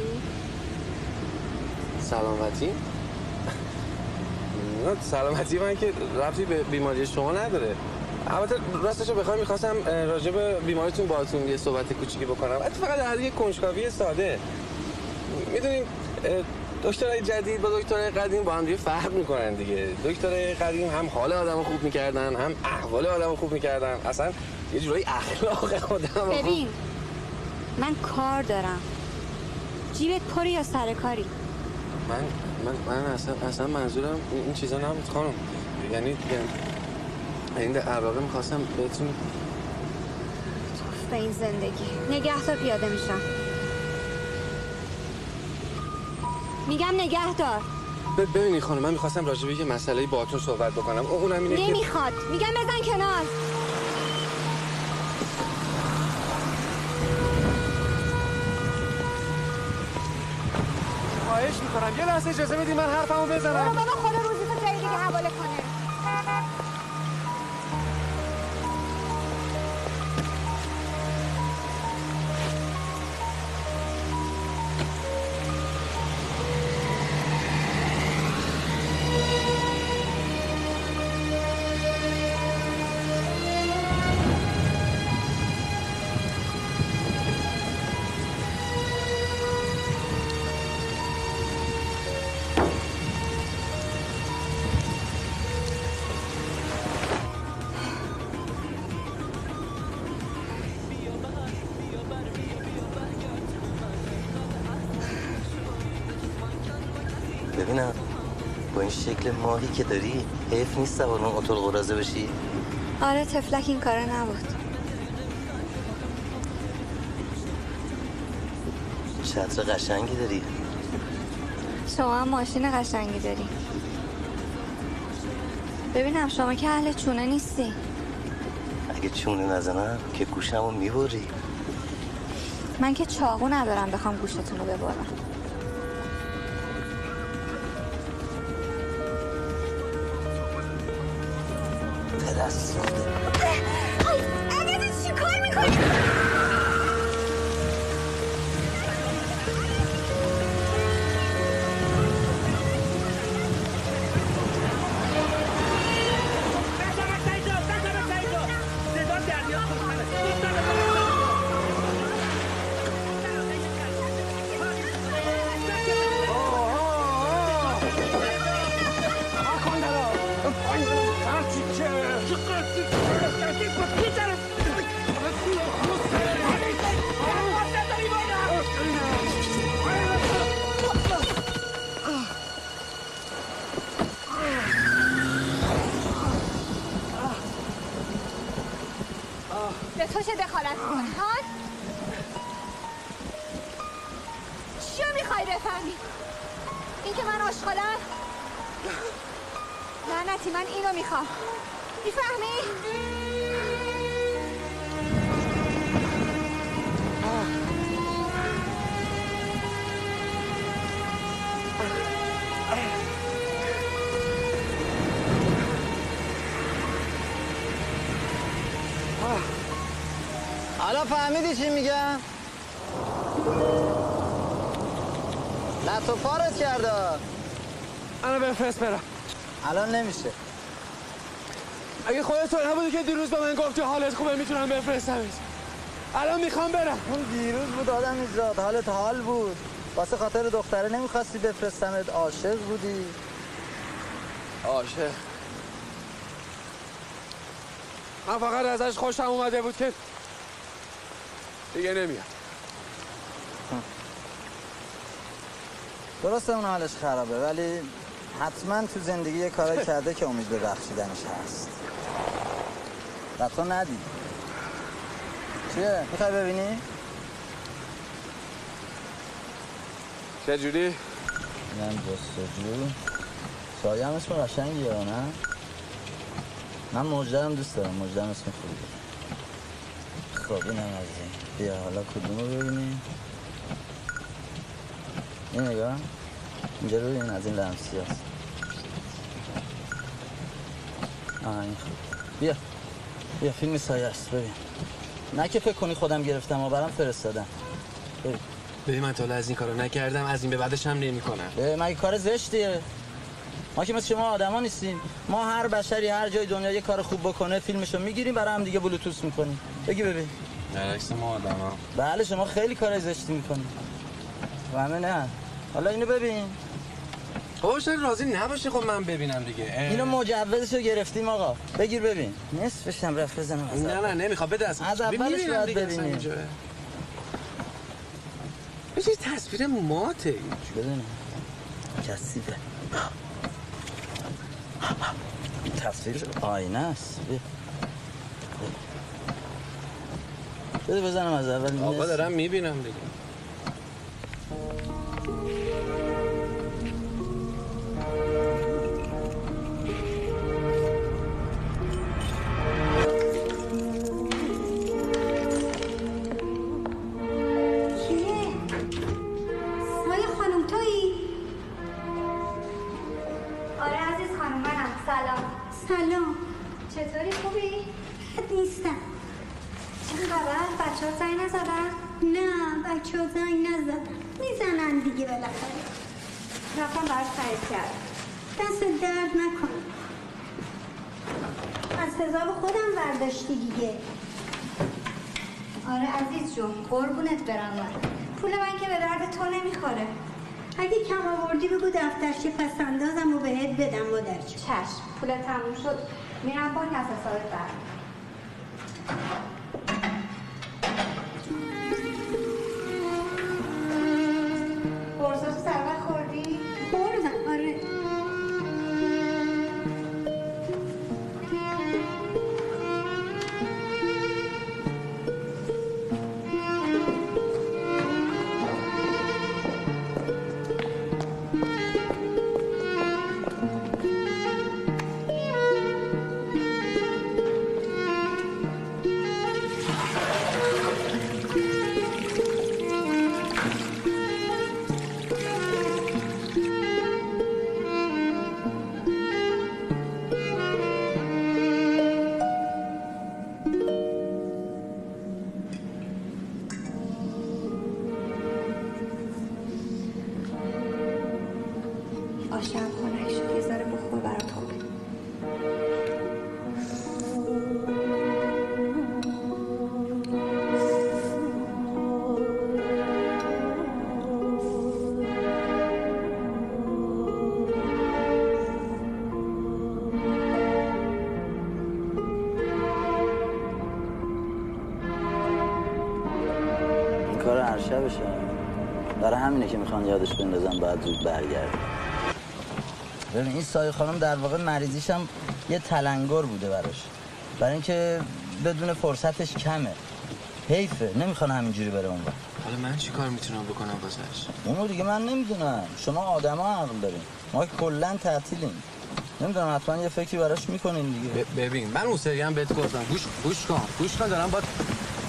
سلامتی؟ نه سلامتی من که ربطی به بیماری شما نداره. البته راستشو بخوام می‌خواستم راجع به بیماریتون باهاتون یه صحبت کوچیکی بکنم. فقط در یه کنجکاوی ساده. میدونین دکترای جدید با دکترای قدیم با هم دیگه فرق میکنن دیگه. دکترای قدیم هم حال آدمو خوب میکردن، هم احوال آدمو خوب میکردن. اصلا یه جورایی اخلاق آدمو ببین من کار دارم. جیبت پری یا سرکاری؟ من اصلا منظورم این چیزا نبود خانم. یعنی در واقع میخواستم بهتون به این زندگی نگهدار پیاده میشم. میگم نگهدار. ببینید خانم من میخواستم راجع به یه مسئله باهاتون صحبت بکنم. اونم اینه که نمیخواد. میگم بزن کنار. خواهش میکنم یه لحظه اجازه بدید من حرفمو بزنم. بابا خدا روزیتو جای دیگه حواله کنه. ببینم با این شکل ماهی که داری حیف نیست سوار اون اتول قرازه بشی؟ آره تفلک این کاره نبود. چتر قشنگی داری. شما هم ماشین قشنگی داری. ببینم شما که اهل چونه نیستی. اگه چونه نزنم که گوشمو میبری. من که چاقو ندارم بخوام گوشتون رو ببرم. پدست اگه چی کار میکنی؟ به تو چه دخالت کنی ها؟ چیو میخوای بفهمی؟ این که من آشغالم؟ لعنتی من اینو میخوام. میفهمی؟ حالا فهمیدی چی میگم؟ لط و پارت کرده. الان بفرست برم. الان نمیشه. اگه خودت نبودی که دیروز به من گفتی حالت خوبه میتونم بفرستمت. الان میخوام برم. اون دیروز بود آدم ایزاد، حالت حال بود. واسه خاطر دختره نمیخواستی بفرستمت، عاشق بودی. عاشق؟ من فقط ازش خوشم اومده بود که دیگه نمیاد. درسته اون حالش خرابه ولی حتما تو زندگی یه کارایی کرده که امید به بخشیدنش هست. و تو ندی. چیه؟ میخوای ببینی؟ چجوری؟ اینم جستجو. سایه هم اسم قشنگیه نه؟ من مجدرم دوست دارم. مجدرم اسم خوبیه. خب اینم از این. بیا حالا کدوم رو ببینیم. این نگاه اینجا رو ببین، از این لمسی هست. این خوب. بیا فیلم سایه است ببین. نه که فکر کنی خودم گرفتم و برام فرستادم. ببین من تا از این کارو نکردم، از این به بعدش هم نمی‌کنم. مگه کار زشتیه؟ ما که مثل شما آدما نیستیم. ما هر بشری هر جای دنیا یه کار خوب بکنه فیلمشو میگیریم برای هم دیگه بلوتوث میکنیم. بگی ببین. برعکس ما آدما. بله شما خیلی کار زشتی میکنید. و همه نه. حالا اینو ببین. بابا چرا راضی نباشی خب من ببینم دیگه. اینو مجوزشو گرفتیم آقا. بگیر ببین. نصفش هم رفت بزنم. نه نمیخوام بده از اولش باید ببینیم. بشه تصویر ماته بدونم. کثیفه. تصویر آینه است. بده بزنم از اول. آقا دارم میبینم دیگه. سلام. چطوری خوبی؟ بد نیستم. چه خبر؟ بچه ها زنگ نزدن؟ نه بچه ها زنگ نزدن. میزنن دیگه بالاخره. رفتم برش خرید کردم. دست درد نکن. از حساب خودم برداشتی دیگه. آره عزیز جون قربونت برم من. پول من که به درد تو نمیخوره. اگه کم آوردی بگو دفترچه پس اندازم و بهت بدم مادرجون. چشم پولت تموم شد میرم بانک از حسابت برم. قرصاتو سر وقت خوردی؟ خوردم آره. شبشه برای همینه که میخوان یادش بندازن باید زود برگرد. ببین این سایه خانم در واقع مریضیش هم یه تلنگر بوده براش، برای اینکه بدون فرصتش کمه. حیفه نمیخوان همینجوری بره اون وقت. حالا من چی کار میتونم بکنم واسش؟ اونو دیگه من نمیدونم، شما آدما عقل دارین، ما کلا تعطیلیم. نمیدونم حتما یه فکری براش میکنین دیگه. ببین من اون سری هم بهت گفتم گوش کن دارم با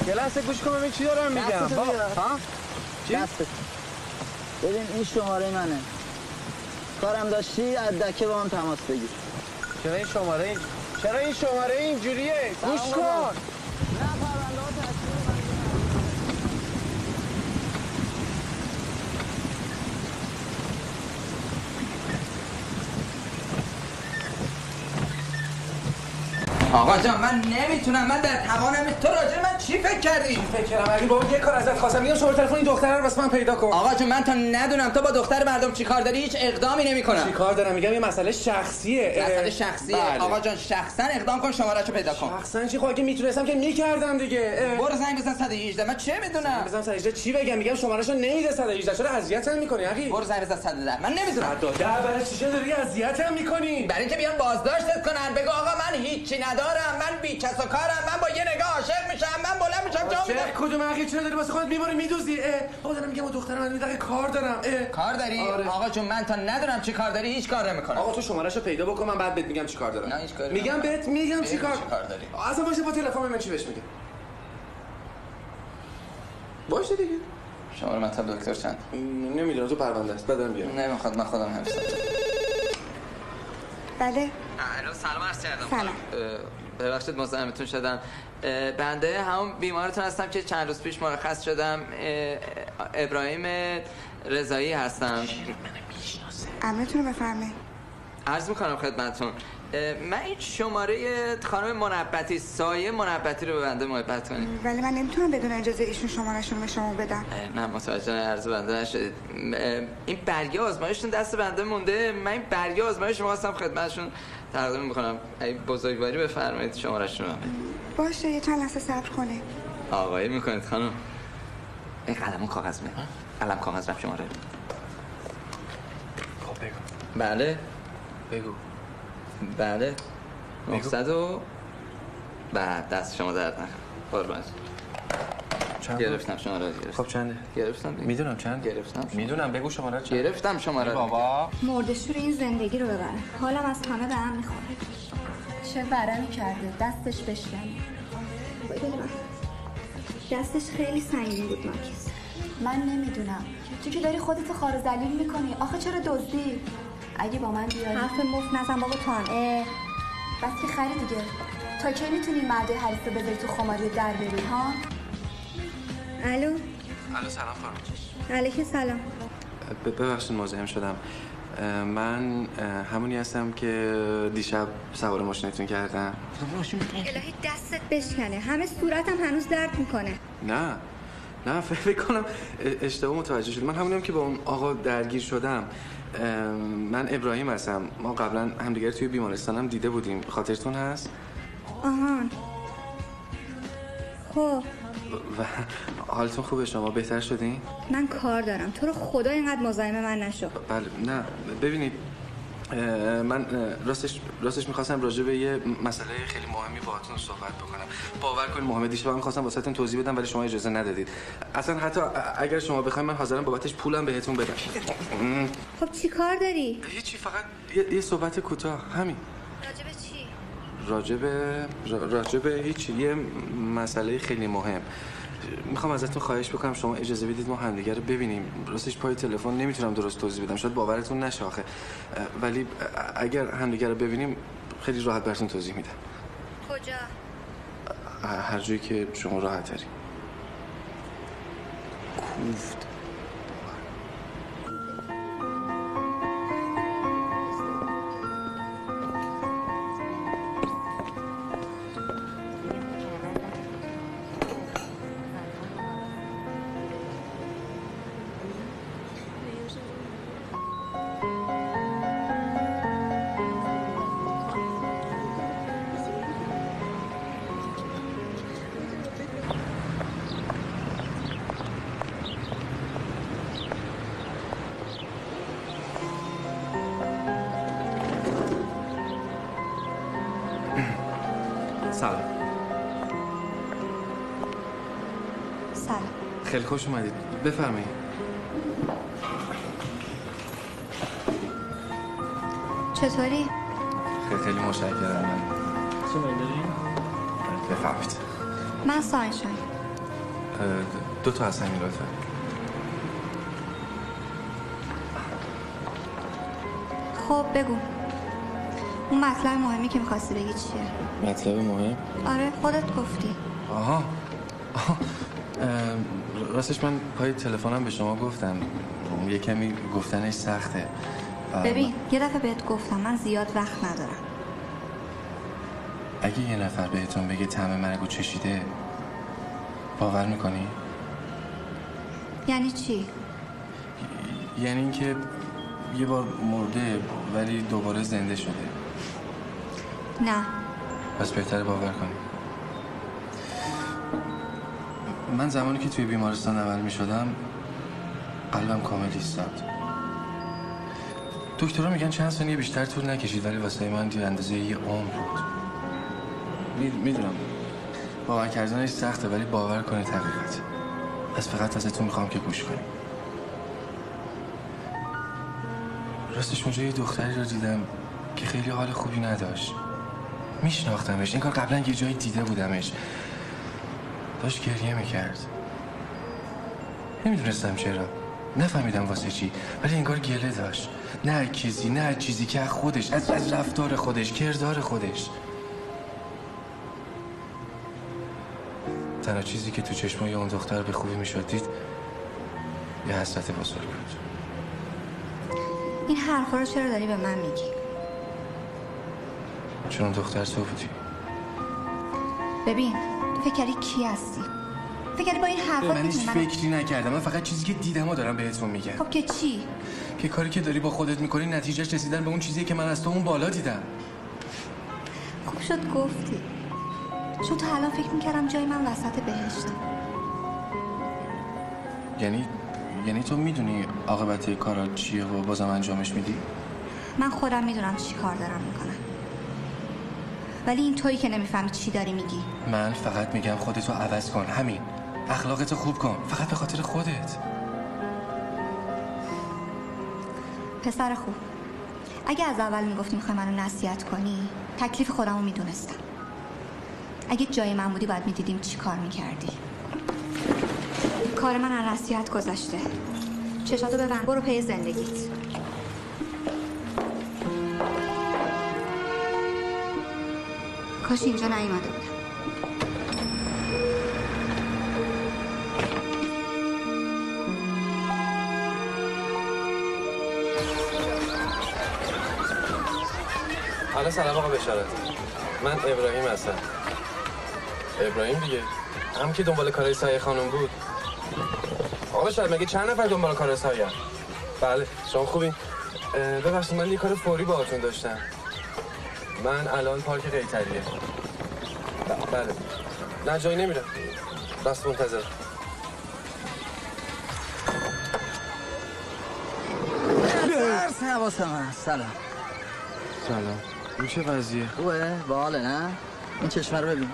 یه لحظه گوش کن ببین چی دارم میگم. ها چی؟ ببین این شماره منه، کارم داشتی از دکه با هم تماس بگیر. چرا این شماره اینجوریه؟ گوش کن. آقا جان من نمیتونم، من در توانم. تو راجع من چی فکر کردی؟ فکر کردم اگه بابا یه کار ازت خواستم میگم شماره تلفن این دختره رو واسه من پیدا کن. آقا جون من تا ندونم تو با دختر مردم چی کار داری هیچ اقدامی نمیکنم. چی کار دارم؟ میگم یه مسئله شخصیه. مسئله شخصیه. بله. آقا جان شخصا اقدام کن، شمارهشو پیدا کن. شخصا چی؟ خب اگه میتونستم که میکردم دیگه. برو زنگ بزن 118. من چه میدونم؟ بزن 118 چی بگم؟ میگم شمارهشو نمیده 118. چرا اذیتم میکنی عقی؟ برو زنگ بزن 110. من نمیدونم. برای چی داری اذیتم میکنی؟ برای اینکه بیان بازداشتت کنن. بگو آقا من هیچی ندارم، من بی کس و کارم، من با یه نگاه عاشق میشم، من بلند میشم جا میدم. کدوم عقی چرا داری واسه خودت میبری میدوزی؟ بابا دارم میگم دخترم من دقیقاً کار دارم. کار داری؟ آره. آقا جون من تا ندونم چی کار داری هیچ کار نمیکنم. آقا تو شمارهشو پیدا بکن من بعد بهت میگم چی کار دارم. نه هیچ کاری میگم بهت میگم چی کار داری. اصلا باشه با تلفن من چی بهش میگم. باشه دیگه. شماره مطلب دکتر چند؟ نمیدونم تو پرونده است بدم بیارم. نمیخواد من خودم حفظ. بله. الو سلام عرض کردم. سلام. ببخشید مزاحمتون شدم. بنده همون بیمارتون هستم که چند روز پیش مرخص شدم. ابراهیم رضایی هستم. عمتون رو بفرمایید. عرض میکنم خدمتتون، من این شماره خانم منبتی، سایه منبتی رو به بنده محبت کنید. ولی من نمیتونم بدون اجازه ایشون شماره‌شون به شما بدم. نه متوجه عرض بنده نشدید. این برگه آزمایشتون دست بنده مونده. من این برگه آزمایش می‌خواستم خدمتشون تقدیم میکنم. ای بزرگواری بفرمایید شماره‌شون رو. باشه یه چند لحظه صبر کنید. آقایی میکنید خانم. این قلم و کاغذ می. قلم کاغذ رفت شماره. خب بگو. بله. بگو. بله. 900 و بعد دست شما درد نکنه. قربان. چند گرفتم شماره رو گرفتم. خب چنده؟ گرفتم. میدونم چند. گرفتم. میدونم بگو شماره چند. گرفتم شماره رو. بابا. مرده‌شور این زندگی رو ببر. حالم از همه به هم میخوره. چه ورمی کرده دستش بشکنه. بده من. دستش خیلی سنگین بود ماکیس. من نمیدونم. تو که داری خودت خار و ذلیل میکنی. آخه چرا دزدی؟ اگه با من بیاری حرف مفت نزن بابا تو هم. بس که خری دیگه. تا کی میتونی مرد حریص رو بذاری تو خماری در بری ها؟ الو. الو سلام خانم. علیکم سلام. ببخشید مزاحم شدم. من همونی هستم که دیشب سوار ماشینتون کردم. الهی دستت بشکنه. همه صورتم هنوز درد میکنه. نه فکر کنم اشتباه متوجه شد. من همونیم که با اون آقا درگیر شدم. من ابراهیم هستم. ما قبلا همدیگر توی بیمارستان هم دیده بودیم. خاطرتون هست؟ آهان. خب و حالتون خوبه؟ شما بهتر شدین؟ من کار دارم. تو رو خدا اینقدر مزاحم من نشو. بله نه ببینید من راستش میخواستم راجع به یه مسئله خیلی مهمی باهاتون صحبت بکنم. باور کنید محمد دیشب من میخواستم واسهتون توضیح بدم ولی شما اجازه ندادید. اصلا حتی اگر شما بخواید من حاضرم بابتش پولم بهتون بدم. خب چی کار داری؟ هیچی، فقط یه صحبت کوتاه همین. راجع به چی؟ راجع به هیچی، یه مسئله خیلی مهم. میخوام ازتون خواهش بکنم شما اجازه بدید ما همدیگه رو ببینیم. راستش پای تلفن نمیتونم درست توضیح بدم، شاید باورتون نشه آخه، ولی اگر همدیگه رو ببینیم خیلی راحت براتون توضیح میدم. کجا؟ هر جایی که شما راحت داری. کوفت. سلام. خیلی خوش اومدید. بفرمایید. چطوری؟ خیلی متشکرم. من چه میل داری؟ بفرمایید. من سانشاین. 2 تا هستن این لطفا. خب بگو اون مطلب مهمی که می‌خواستی بگی چیه؟ مطلب مهم؟ آره خودت گفتی. آها. راستش من پای تلفنم به شما گفتم یه کمی گفتنش سخته. ببین یه دفعه بهت گفتم من زیاد وقت ندارم. اگه یه نفر بهتون بگه طعم مرگو چشیده باور میکنی؟ یعنی چی؟ یعنی اینکه یه بار مرده ولی دوباره زنده شده. نه. پس بهتره باور کنی. من زمانی که توی بیمارستان عمل می شدم قلبم کامل ایستاد. دکترها میگن چند ثانیه بیشتر طول نکشید ولی واسه من دیگه اندازه یه عمر بود. میدونم باور کردنش سخته ولی باور کنید حقیقت. پس فقط ازتون میخوام که گوش کنید. راستش اونجا یه دختری رو دیدم که خیلی حال خوبی نداشت. میشناختمش، این کار قبلا یه جایی دیده بودمش. داشت گریه میکرد. نمیدونستم چرا، نفهمیدم واسه چی، ولی انگار گله داشت. نه چیزی که خودش، از رفتار خودش، کردار خودش. تنها چیزی که تو چشمای اون دختر به خوبی میشد دید یه حسرت بزرگ بود. این حرفا رو چرا داری به من میگی؟ چون اون دختر تو بودی. ببین فکر کردی کی هستی؟ فکر کردی با این حرفا من هیچ فکری نکردم. من فقط چیزی که دیدم دارم بهتون میگم. خب که چی؟ که کاری که داری با خودت میکنی نتیجهش رسیدن به اون چیزی که من از تو اون بالا دیدم. خوب شد گفتی، چون تا الان فکر میکردم جای من وسط بهشتم. یعنی تو میدونی عاقبت کارات چیه و بازم انجامش میدی؟ من خودم میدونم چی کار دارم میکنم، ولی این تویی که نمیفهمی چی داری میگی. من فقط میگم خودتو عوض کن، همین. اخلاقتو خوب کن، فقط به خاطر خودت. پسر خوب، اگه از اول میگفتی میخوای منو نصیحت کنی تکلیف خودمو میدونستم. اگه جای من بودی باید میدیدیم چی کار میکردی. کار من از نصیحت گذشته. چشاتو ببند، برو پی زندگیت. کاش اینجا نیومده بودم. حالا سلام آقا بشارت. من ابراهیم هستم. ابراهیم دیگه، هم که دنبال کارای سایه خانم بود. آقا بشارت مگه چند نفر دنبال کار سایه؟ بله شما خوبین؟ ببخشید من یه کار فوری باهاتون داشتم. من الان پارک قیطریه. بله نه جایی نمیرم، بس منتظر. درس حواسم هست. سلام. این چه وضعیه؟ خوبه؟ باحاله نه؟ این چشمه رو ببین.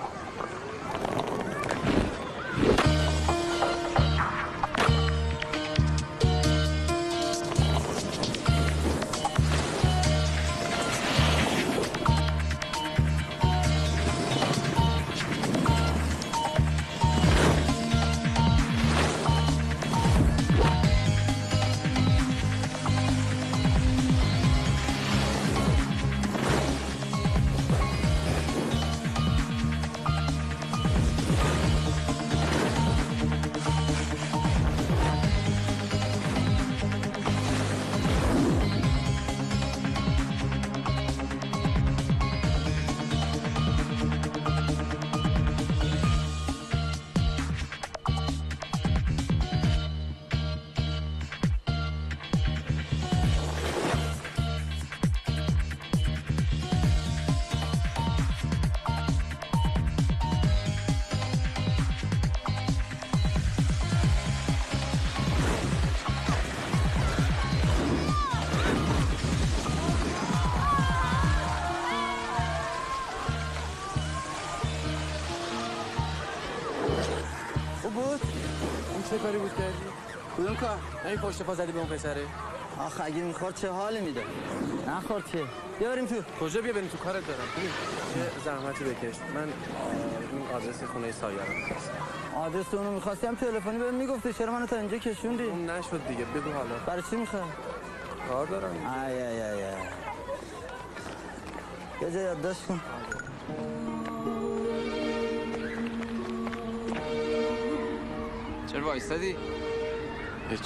چه کاری بود کردی؟ کدوم کار؟ این پشت پا زدی به اون پسره؟ آخه اگه میخورد چه حالی میده؟ نخورد چه؟ بیا بریم تو. کجا بیا بریم تو؟ کارت دارم. یه زحمتی بکش. من این آدرس خونه سایه رو می‌خواستم. آدرس اونو می‌خواستی هم تلفنی بهم میگفتی، چرا منو تا اینجا کشوندی؟ اون نشد دیگه. بگو حالا. برای چی می‌خوای؟ کار دارم. ای یه جا یادداشت کن. چرا وایستادی؟ هیچ.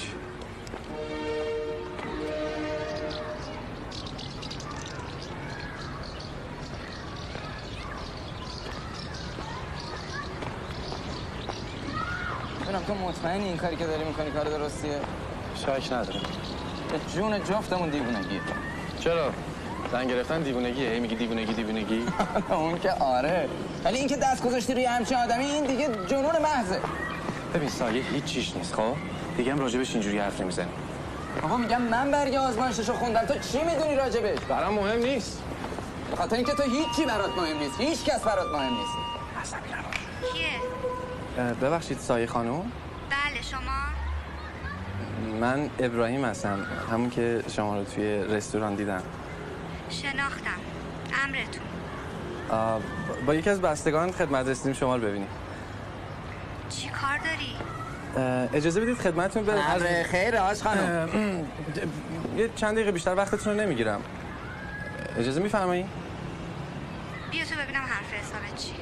ببینم تو مطمئنی این کاری که داری میکنی کار درستیه؟ شک ندارم. به جون جفتمون دیوونگیه. چرا؟ زن گرفتن دیوونگیه؟ هی میگی دیوونگی؟ اون که آره، ولی این که دست گذاشتی روی همچین آدمی این دیگه جنون محضه. ببین سایه هیچ چیش نیست خب؟ دیگه هم راجبش اینجوری حرف نمیزنی. آقا میگم من برگ آزمایششو خوندم، تو چی میدونی راجبش؟ برام مهم نیست. به خاطر اینکه تو هیچی برات مهم نیست، هیچ کس برات مهم نیست. عصبی نباش. کیه؟ ببخشید سایه خانم؟ بله شما؟ من ابراهیم هستم، همون که شما رو توی رستوران دیدم. شناختم. امرتون. با یکی از بستگان خدمت رسیدیم شما رو ببینیم. چی کار داری؟ اجازه بدید خدمتتون برم. خیره آج خانم. یه چند دقیقه بیشتر وقتتون رو نمیگیرم. اجازه میفرمایید؟ بیا تو ببینم حرف حسابت چیه.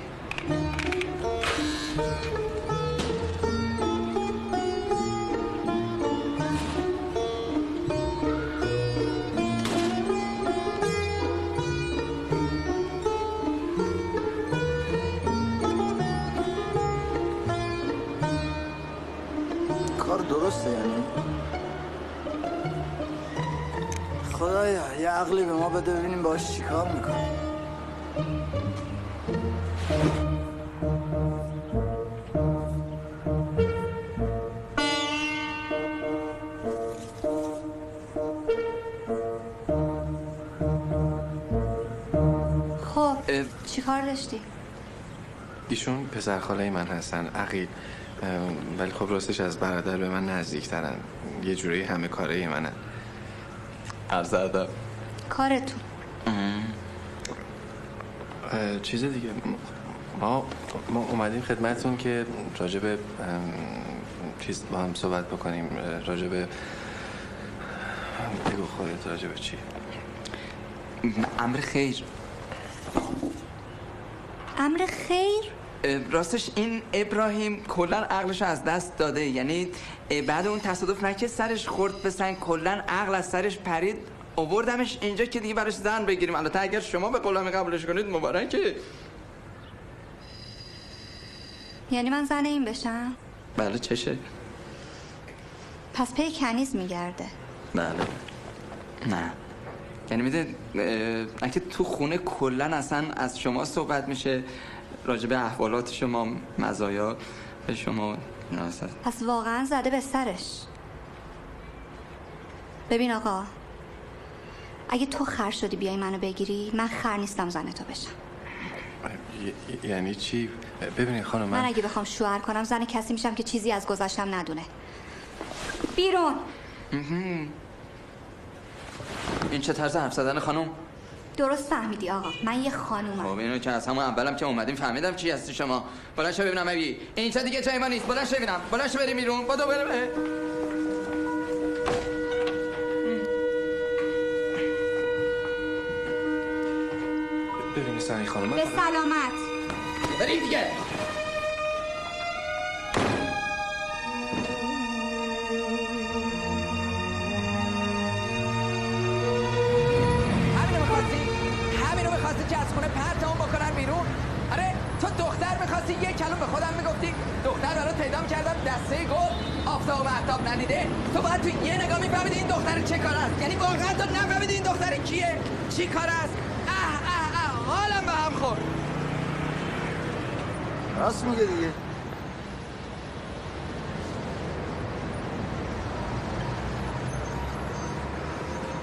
کار درسته یعنی؟ خدایا یه عقلی به ما بده ببینیم باهاش چیکار میکنیم. خب چیکار داشتی؟ ایشون پسر خاله من هستن، عقیل. ولی خب راستش از برادر به من نزدیکترن، یه جوری همه کاره منن. عرض ادب. کارتون چیز دیگه، ما اومدیم خدمتتون که راجع به چیز با هم صحبت بکنیم. راجع به بگو خودت، راجع به چی؟ امر خیر. امر خیر؟ راستش این ابراهیم کلا عقلش از دست داده، یعنی بعد اون تصادف نکه سرش خورد به سنگ، کلا عقل از سرش پرید. آوردمش اینجا که دیگه براش زن بگیریم. البته اگر شما به غلامی قبولش کنید مبارکه. یعنی من زن این بشم؟ بله چشه؟ پس پی کنیز میگرده. بله. نه یعنی میده اگه تو خونه کلا اصلا از شما صحبت میشه، راجع به احوالات شما، مزایا به شما. پس واقعا زده به سرش. ببین آقا، اگه تو خر شدی بیای منو بگیری، من خر نیستم زن تو بشم. یعنی چی؟ ببینید خانم، من اگه بخوام شوهر کنم زن کسی میشم که چیزی از گذشتم ندونه. بیرون. این چه طرز حرف زدن خانم؟ درست فهمیدی آقا، من یه خانومم. خب اینو که از همون اولم که اومدیم فهمیدم چی هستی شما. بلند شو ببینم ابی. اینجا دیگه جای ما نیست. بلند شو ببینم. بلند شو بریم بیرون. بدو بریم. ببینید سنی خانم، به سلامت. بریم دیگه. همینو میخواستی که از خونه پرتمون بکنن بیرون؟ آره تو دختر میخواستی، یه کلام به خودم میگفتی دختر برات پیدا کردم دسته گل آفتاب و مهتاب ندیده. تو باید تو یه نگاه میفهمیدی این دختر چه کار است. یعنی واقعا تو نفهمیدی این دختر کیه، چی کار است. حالم به هم خورد. راست میگه دیگه.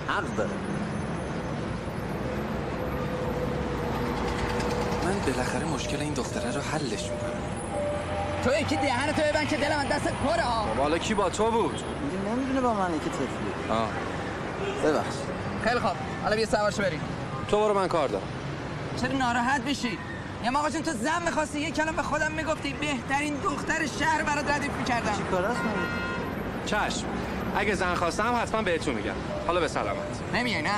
حق داره. من بالاخره مشکل این دختره رو حلش میکنم. تو یکی دهنتو ببند که دلم از دستت پره ها. حالا کی با تو بود؟ دیگه نمیدونه با من یکی طفلی. ببخش. خیلی خوب، حالا بیا سوارش بریم. تو برو، من کار دارم. چرا ناراحت میشی؟ یا آقا جون تو زن می‌خواستی یه کلام به خودم میگفتی بهترین دختر شهر برات ردیف می‌کردم. چی کار است من؟ چشم. اگه زن خواستم حتما بهتون میگم. حالا به سلامت. نمیای نه؟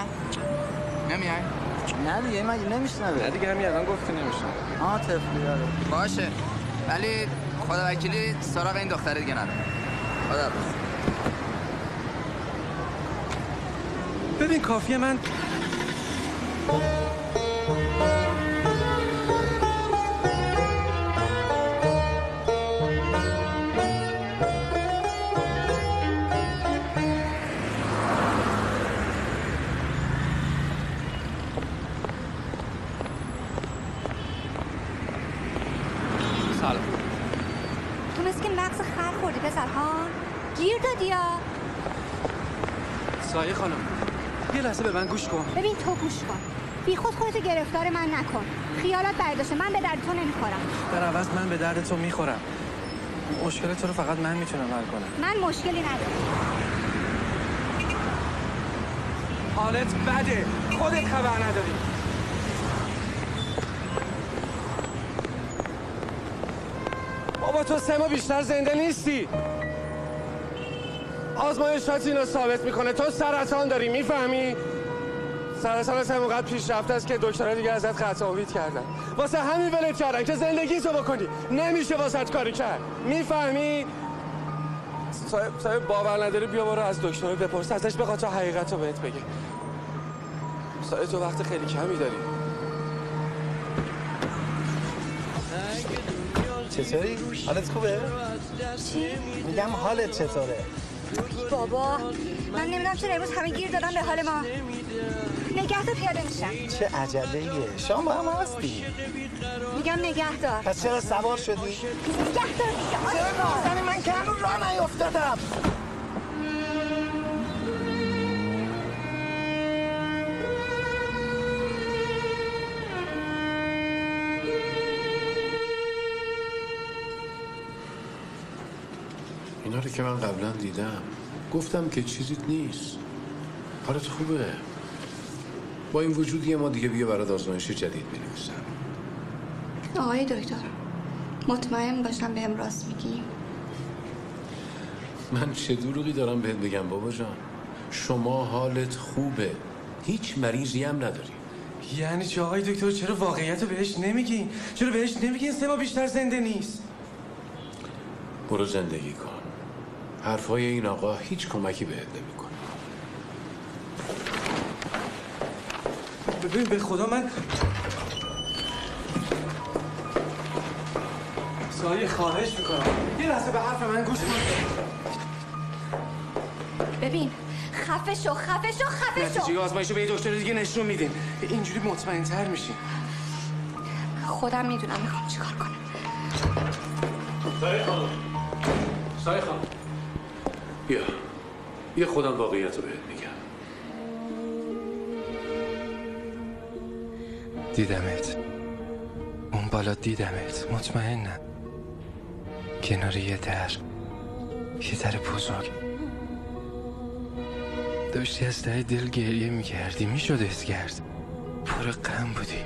نمیای؟ نه دیگه مگه نمیشنوه. نه دیگه همین الان گفتی نمیشنوه. طفلی داره. باشه. ولی خدا وکیلی سراغ این دختر دیگه نره. خدا ببین کافیه من گیر دادی یا؟ سایه خانم یه لحظه به من گوش کن. ببین تو گوش کن، بی خود خودتو گرفتار من نکن. خیالات برداشته، من به درد تو نمیخورم. در عوض من به درد تو میخورم. مشکل تو رو فقط من میتونم حل کنم. من مشکلی ندارم. حالت بده، خودت خبر نداری. بابا تو 3 ماه بیشتر زنده نیستی. آزمایشات اینو ثابت میکنه، تو سرطان داری، میفهمی؟ سراسر مثل اونقدر پیشرفت است که دکترها دیگه ازت خط امید کردن. واسه همین ولت کردن که زندگیتو بکنی. نمیشه واسط کاری کرد. میفهمی؟ صاحب باور نداری بیا برو از دکتر بپرس ازش بخواد تا حقیقتو بهت بگه. صاحب تو وقت خیلی کمی داری. چطوری؟ حالت خوبه؟ چی؟ میگم حالت چطوره؟ بابا من نمیدونم چرا امروز همه گیر دادن به حال ما. نگهدار پیاده میشم. چه عجله‌ایه؟ شام با هم هستی؟ میگم نگهدار. پس چرا سوار شدی؟ نگهدار دیگه. چرا میزنی؟ من که هنوز راه نیفتادم. اینا رو که من قبلا دیدم گفتم که چیزیت نیست. حالت خوبه. با این وجود یه ما دیگه بیا برات آزمایش جدید بنویسم. آقای دکتر مطمئن باشم بهم راست میگی؟ من چه دروغی دارم بهت بگم بابا جان؟ شما حالت خوبه. هیچ مریضی هم نداری. یعنی چه آقای دکتر؟ چرا واقعیت رو بهش نمیگین؟ چرا بهش نمیگین 3 ماه بیشتر زنده نیست؟ برو زندگی کن. حرفای این آقا هیچ کمکی بهت نمیکنه. ببین به خدا من سایه خواهش میکنم یه لحظه به حرف من گوش کن. ببین خفه شو. نتیجه آزمایشو به یه دکتر دیگه نشون میدین. اینجوری مطمئن تر میشین. خودم میدونم میخوام چیکار کنم. سایه خانم بیا خودم واقعیت رو بهت میگم. دیدمت اون بالا، دیدمت مطمئنم کنار یه در بزرگ داشتی از ته دل گریه میکردی. میشد حس کرد پر غم بودی.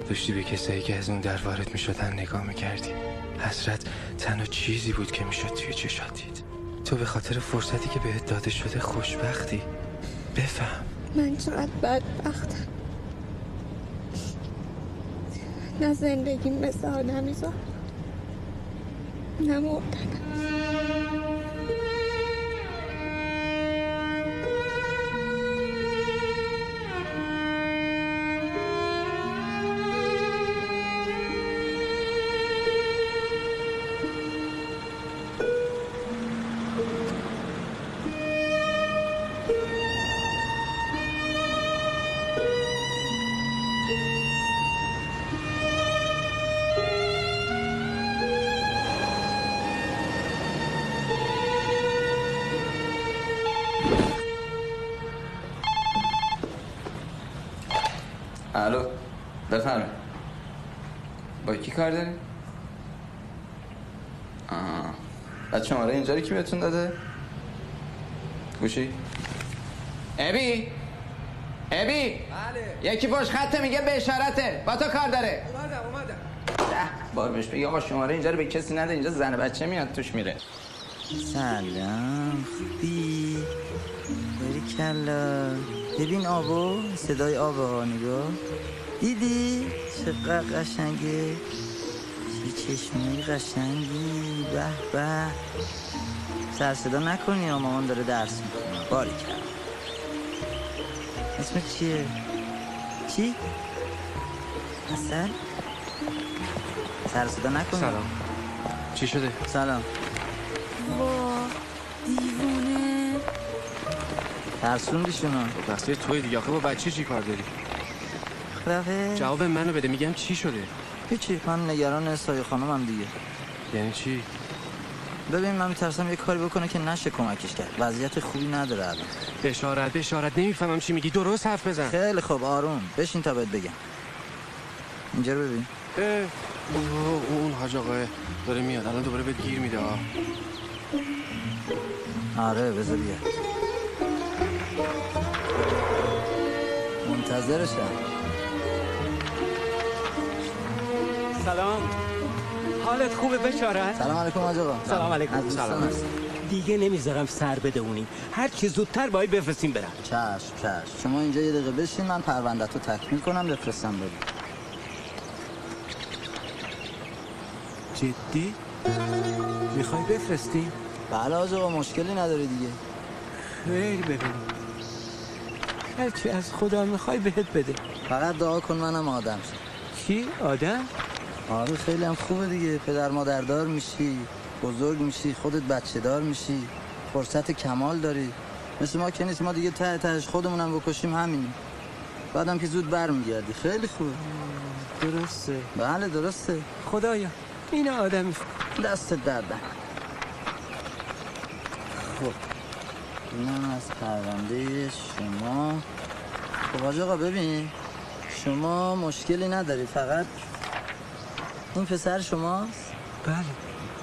داشتی به کسایی که از اون در وارد میشدن نگاه میکردی. حسرت تنها چیزی بود که میشد توی چشات دید. تو به خاطر فرصتی که بهت داده شده خوشبختی. بفهم من چقدر بدبختم. نه زندگیم مثل آدمی زاد، نه مردنم. الو بفرمایید. با کی کار داری؟ بعد شماره اینجا رو کی بهتون داده؟ گوشی؟ ابی بله. یکی پشت خطه میگه به اشارته با تو کار داره. اومدم بار بهش بگی آقا شماره اینجا رو به کسی نده، اینجا زن بچه میاد توش میره. سلام خوبی؟ باریکلا. ببین آبو، صدای آب ها نگاه. دیدی؟ چقدر قشنگه. چه چشمه قشنگی. به به. سر صدا نکنی یا مامان داره درس میکنه. باریکلا. اسمت چیه؟ چی؟ حسن؟ سر صدا نکنی. سلام. چی شده؟ سلام. وا دیوونه. ترسوندی شونو. بحثه توی دیگه. آخه با بچه چی کار داری؟ خرافه. جواب منو بده. میگم چی شده؟ هیچی. من نگران سایه خانمم دیگه. یعنی چی؟ ببین من میترسم یه کاری بکنه که نشه کمکش کرد. وضعیت خوبی نداره الان. بشارت نمیفهمم چی میگی. درست حرف بزن. خیلی خوب آروم بشین تا بهت بگم. اینجا رو ببین. اون حاج آقاه داره میاد. الان دوباره بهت گیر میده. آره بذار بیاد. منتظرشم. سلام. حالت خوبه بشارت؟ سلام علیکم حاج آقا. سلام علیکم. سلام. دیگه نمیذارم سر بدونی. هر چه زودتر باید بفرستیم برم. چشم. شما اینجا یه دقیقه بشین، من پرونده‌تو تکمیل کنم بفرستم بریم. جدی؟ میخوای بفرستیم؟ بله آقا، مشکلی نداره دیگه. خیلی ببینیم. هر چی از خدا میخوای بهت بده. فقط دعا کن منم آدم شم. چی؟ آدم؟ آره خیلی هم خوبه دیگه. پدر مادردار میشی، بزرگ میشی، خودت بچه دار میشی، فرصت کمال داری. مثل ما که نیست، ما دیگه تهش خودمونم بکشیم همینی. بعدم که زود برمیگردی. خیلی خوبه. درسته. بله درسته. خدایا این آدمی دست دردن. خب اینم از پرونده شما. خب حاج آقا ببین، شما مشکلی نداری، فقط این پسر شماست؟ بله.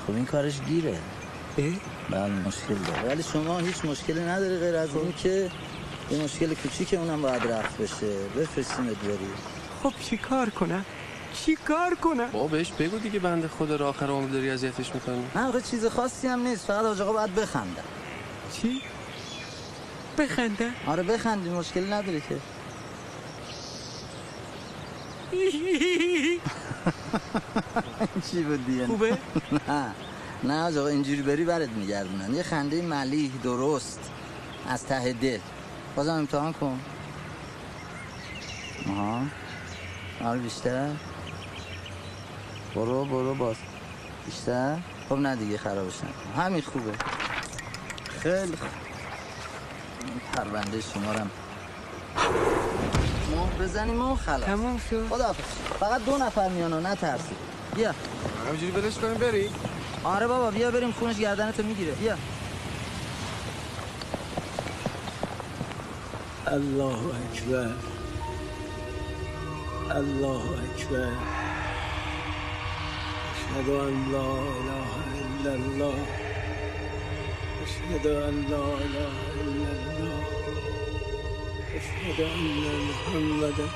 خب این کارش گیره. بله مشکل داره، ولی شما هیچ مشکلی نداری غیر از این که یه مشکل کوچیکه اونم باید رفت بشه. بفرستیمت بری. خب چی کار کنم؟ بابا بهش بگو دیگه، بنده خدا رو آخر عمر داری اذیتش میکنی. نه آخه چیز خاصی هم نیست، فقط حاج آقا باید بخندن. چی؟ بخندن؟ آره بخندی، مشکلی نداری که. چی بود دیگه؟ خوبه؟ نه حاج آقا اینجوری بری برات میگردونن. یه خنده ملیح درست از ته دل. بازم امتحان کن. آره بیشتر. برو باز. بیشتر. خب نه دیگه خرابش نکن، همین خوبه. خیلی خوب. پرونده شما رم مهر بزنیم و خلاص. تموم شد. خداحافظ. فقط 2 نفر میانو، نترسید. بیا همینجوری بلش کنیم بری؟ آره بابا بیا بریم، خونش گردنتو میگیره. بیا. الله اکبر، الله اکبر، اشهد ان لا اله الا الله، اشهد ان لا اله الا الله، اشهد ان محمدا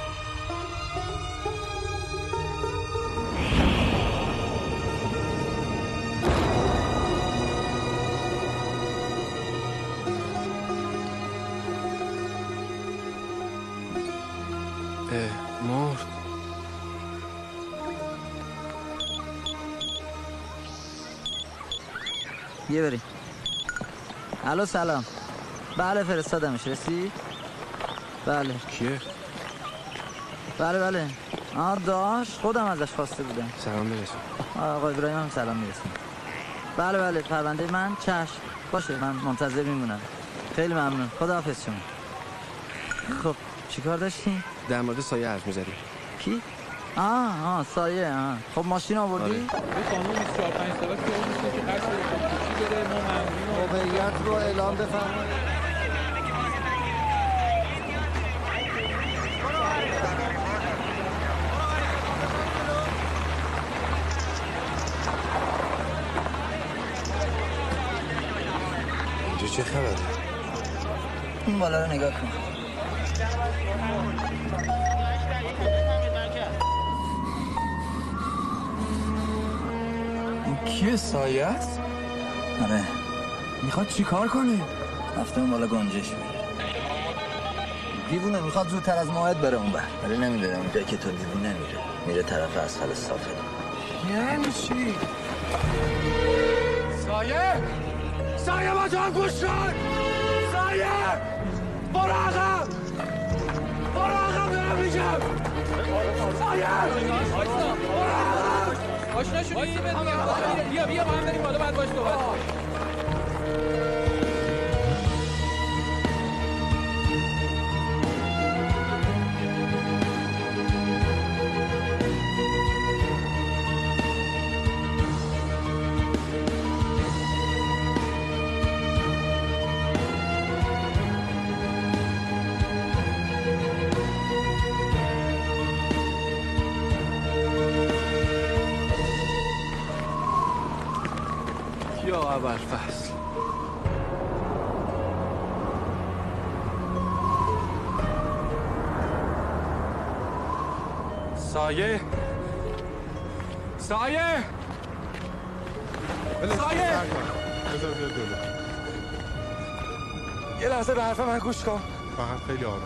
مرد. بیا بریم. الو سلام. بله فرستادمش. رسید؟ بله. کیه؟ بله داشت، خودم ازش خواسته بودم. سلام برسون. آقا ابراهیم هم سلام میرسون. بله پرونده من. چشم باشه، من منتظر میمونم. خیلی ممنون. خداحافظ شما. خب چیکار داشتین؟ در مورد سایه حرف می‌زدیم. کی؟ سایه. خب ماشین آوردی؟ یه قانون 24-5 ساله که اون که قصد چی داره ما ممنونیم. موقعیت رو اعلام بفرمایید. اینجا چه خبره؟ این بالا رو نگاه کن. کیه؟ سایه است؟ آره. میخواد چی کار کنه؟ رفته اون بالا گنجش میره. دیوونه، میخواد زودتر از موعد بره اون بر. ولی نمیدونه اونجا که تو دیوونه میره. میره طرف اسفل سافل. یعنی چی؟ سایه با جان گوش کن! سایه! برو عقب دارم میگم! سایه! برو عقب! آشنا شدی بیا با هم بریم بالا، بعد باش صحبت کنیم. یا ابوالفضل. سایه بذار بیاد دولو. یه لحظه به حرف من گوش کن. فقط خیلی آروم.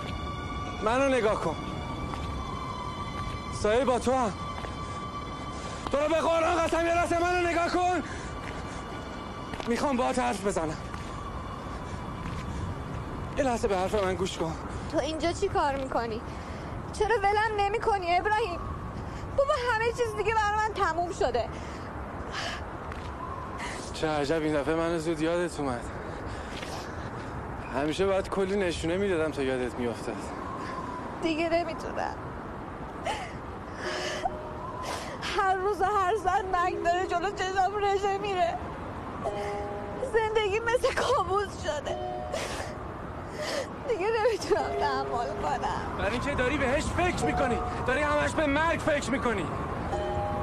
منو نگاه کن. سایه با تو هم. تو رو به قرآن قسم یه لحظه منو نگاه کن. میخوام باهات حرف بزنم. یه لحظه به حرف من گوش کن. تو اینجا چی کار میکنی؟ چرا ولم نمی کنی ابراهیم؟ بابا همه چیز دیگه برای من تموم شده. چه عجب این دفعه من زود یادت اومد. همیشه باید کلی نشونه میدادم تا یادت میافتاد. دیگه نمیتونم. هر روز و هر ساعت مرگ داره جلو چشم رژه میره. زندگی مثل کابوس شده. دیگه نمیتونم تحمل کنم. برای اینکه داری بهش فکر میکنی، داری همش به مرگ فکر میکنی،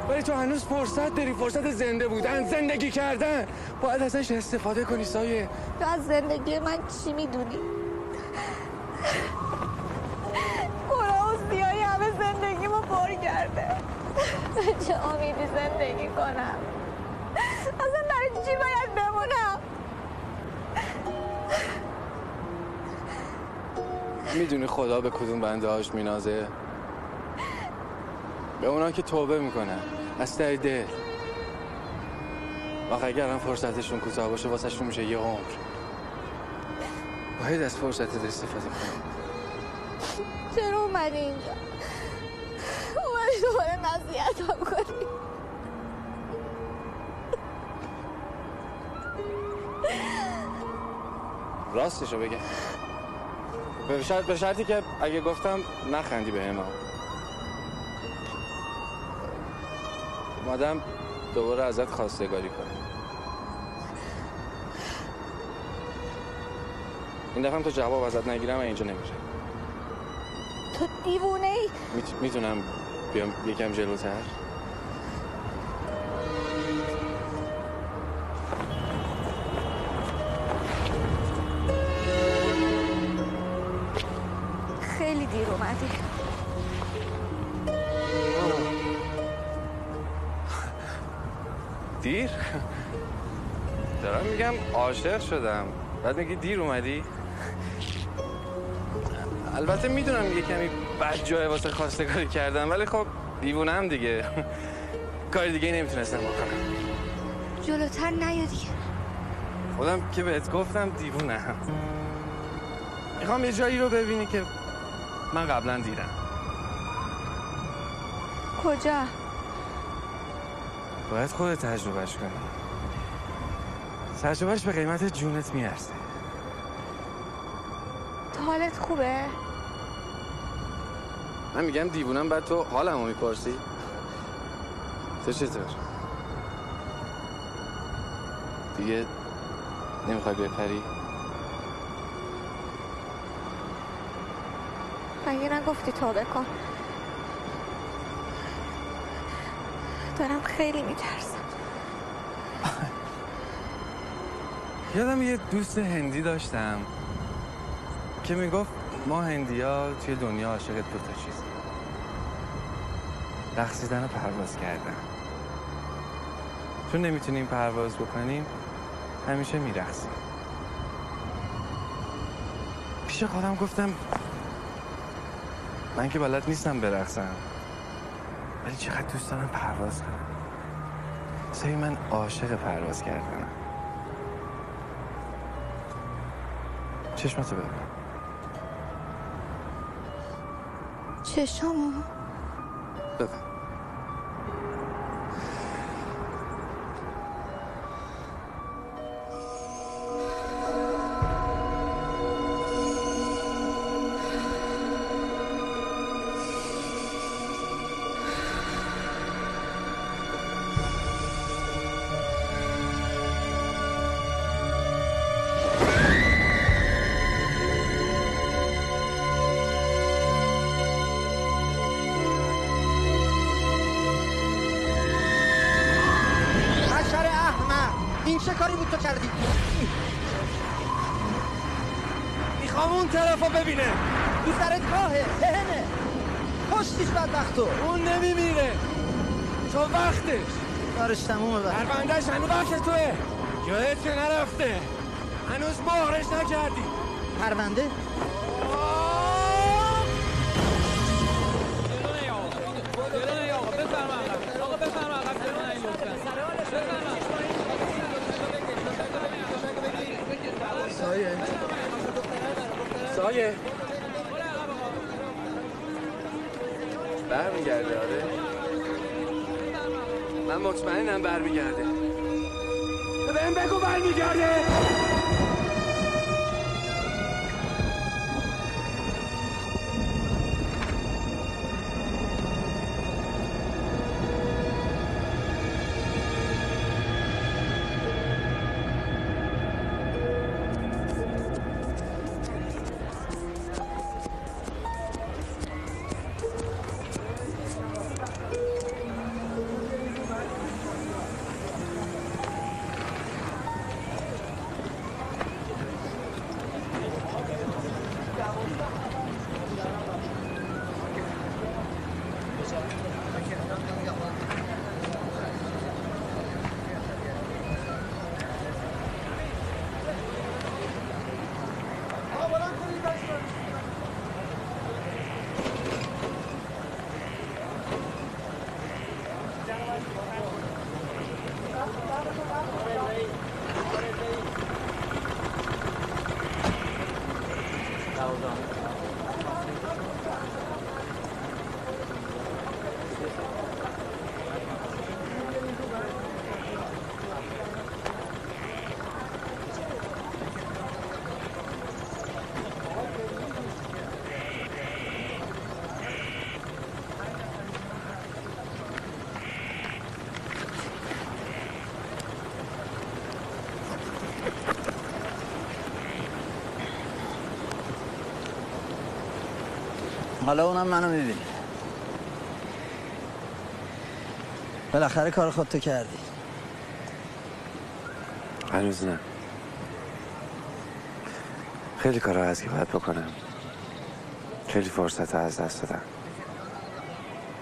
ولی تو هنوز فرصت داری، فرصت زنده بودن، زندگی کردن. باید ازش استفاده کنی سایه. تو از زندگی من چی میدونی؟ گناه و سیاهی همه زندگیمو پر کرده. چه امیدی زندگی کنم؟ اصلا برای چی باید بمونم؟ میدونی خدا به کدوم بنده هاش مینازه؟ به اونا که توبه میکنن از ته دل. واقعا اگرم فرصتشون کوتاه باشه واسهشون میشه یه عمر. باید از فرصتت استفاده کنی. چرا اومدی اینجا؟ اومدی دوباره نصیحتم کنی؟ راستشو بگه. به شرطی که اگه گفتم نخندی بهم. مادم دوباره ازت خواستگاری کنه. این دفعه هم تو جواب ازت نگیرم و اینجا نمیشه. تو دیوونه ای؟ میتونم بیام یکم جلوتر؟ خیلی دیر اومدی. دیر؟ دارم میگم عاشق شدم، بعد میگی دیر اومدی؟ البته میدونم یه کمی بد جای واسه خواستگاری کردم، ولی خب دیوونم دیگه. کار دیگه نمیتونستم بکنم. جلوتر نیا دیگه. خودم که بهت گفتم دیوونم. میخوام یه جایی رو ببینی که من قبلا دیدم. کجا؟ باید خودت تجربهش کنی. تجربهش به قیمت جونت میارزه. حالت خوبه؟ من میگم دیوونم، بعد تو حالمو میپرسی؟ تو چطور؟ دیگه نمیخوای بپری؟ مگه نگفتی توبه کن؟ دارم خیلی میترسم. یادم یه دوست هندی داشتم که میگفت ما هندی‌ها توی دنیا عاشق دو تا چیزیم: رقصیدن و پرواز کردن. چون نمیتونیم پرواز بکنیم همیشه میرقصیم. پیش خودم گفتم من که بلد نیستم برقصم، ولی چقدر دوست دارم پرواز کنم. سعی من عاشق پرواز کردنم. چشماتو ببین. چشامو؟ ببین. چه کاری بود تو کردی؟ میخوام اون طرفو ببینه. تو سرت کاهه بهنه پشتیش بدبختو. اون نمیمیره چون وقتش کارش تمومه. پروندهش هنوز وقت توه. یادت که نرفته، هنوز مهرش نکردی. پرونده سایه برمیگرده. آره من مطمئنم برمیگرده. بهم بگو برمیگرده. حالا اونم منو میبینی. بالاخره کار خودتو کردی. هنوز نه. خیلی کارا هست که باید بکنم. خیلی فرصت از دست دادم.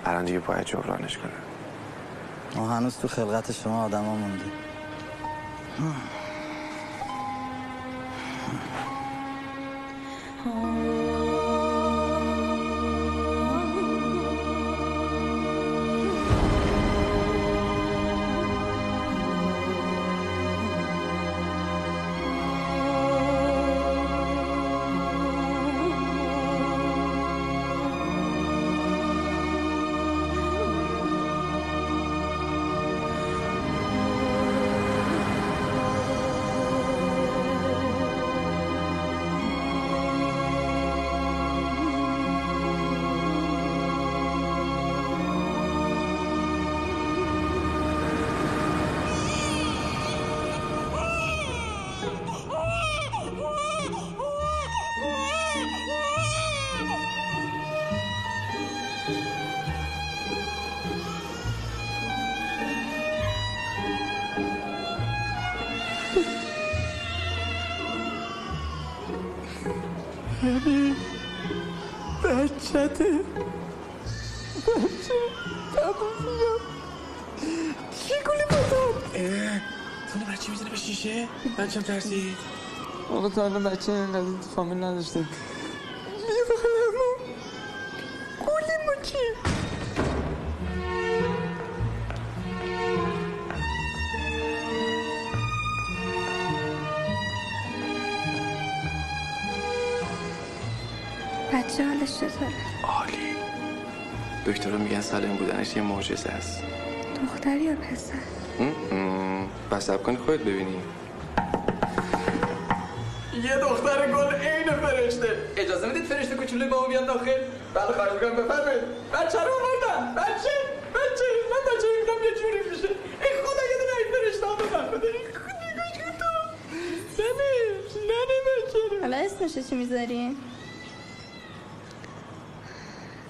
الان دیگه باید جبرانش کنم. ما هنوز تو خلقت شما آدم ها موندیم. ببین بچته بچه تبوزیم شکولی بودم خونه بچه میزنه به شیشه بچم ترسید. آقا تا حالا بچه اینقدر فامیل نداشته. بیا بخلمون گولی مچی بچه حالش چطوره؟ عالی. دکترها میگن سالم بودنش یه معجزه است. دختر یا پسر؟ بس صبر کنی خودت ببینی. یه دختر گل عین فرشته. اجازه میدید فرشته کوچولوی با ما بیاد داخل؟ بله خواهش می‌کنم بفرمایید. بچه رو آوردن. بچه من بچه می‌بینم یه جوری میشه. ای خدا یه دونه این فرشته ها به من بده. نگاش کن تو. ننه بچه رو. حالا اسمش چی میذارین؟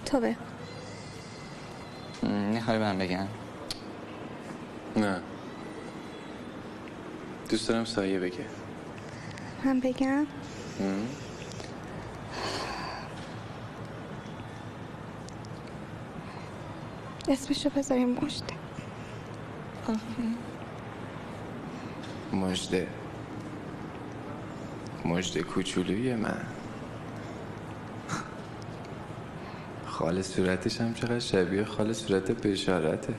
تو به میخوای من بگم؟ نه دوست دارم سایه بگه. من بگم؟ اسمشو بذاریم مجده. مجده مژده کوچولوی من. خال صورتش هم چقدر شبیه خال صورت بشارته.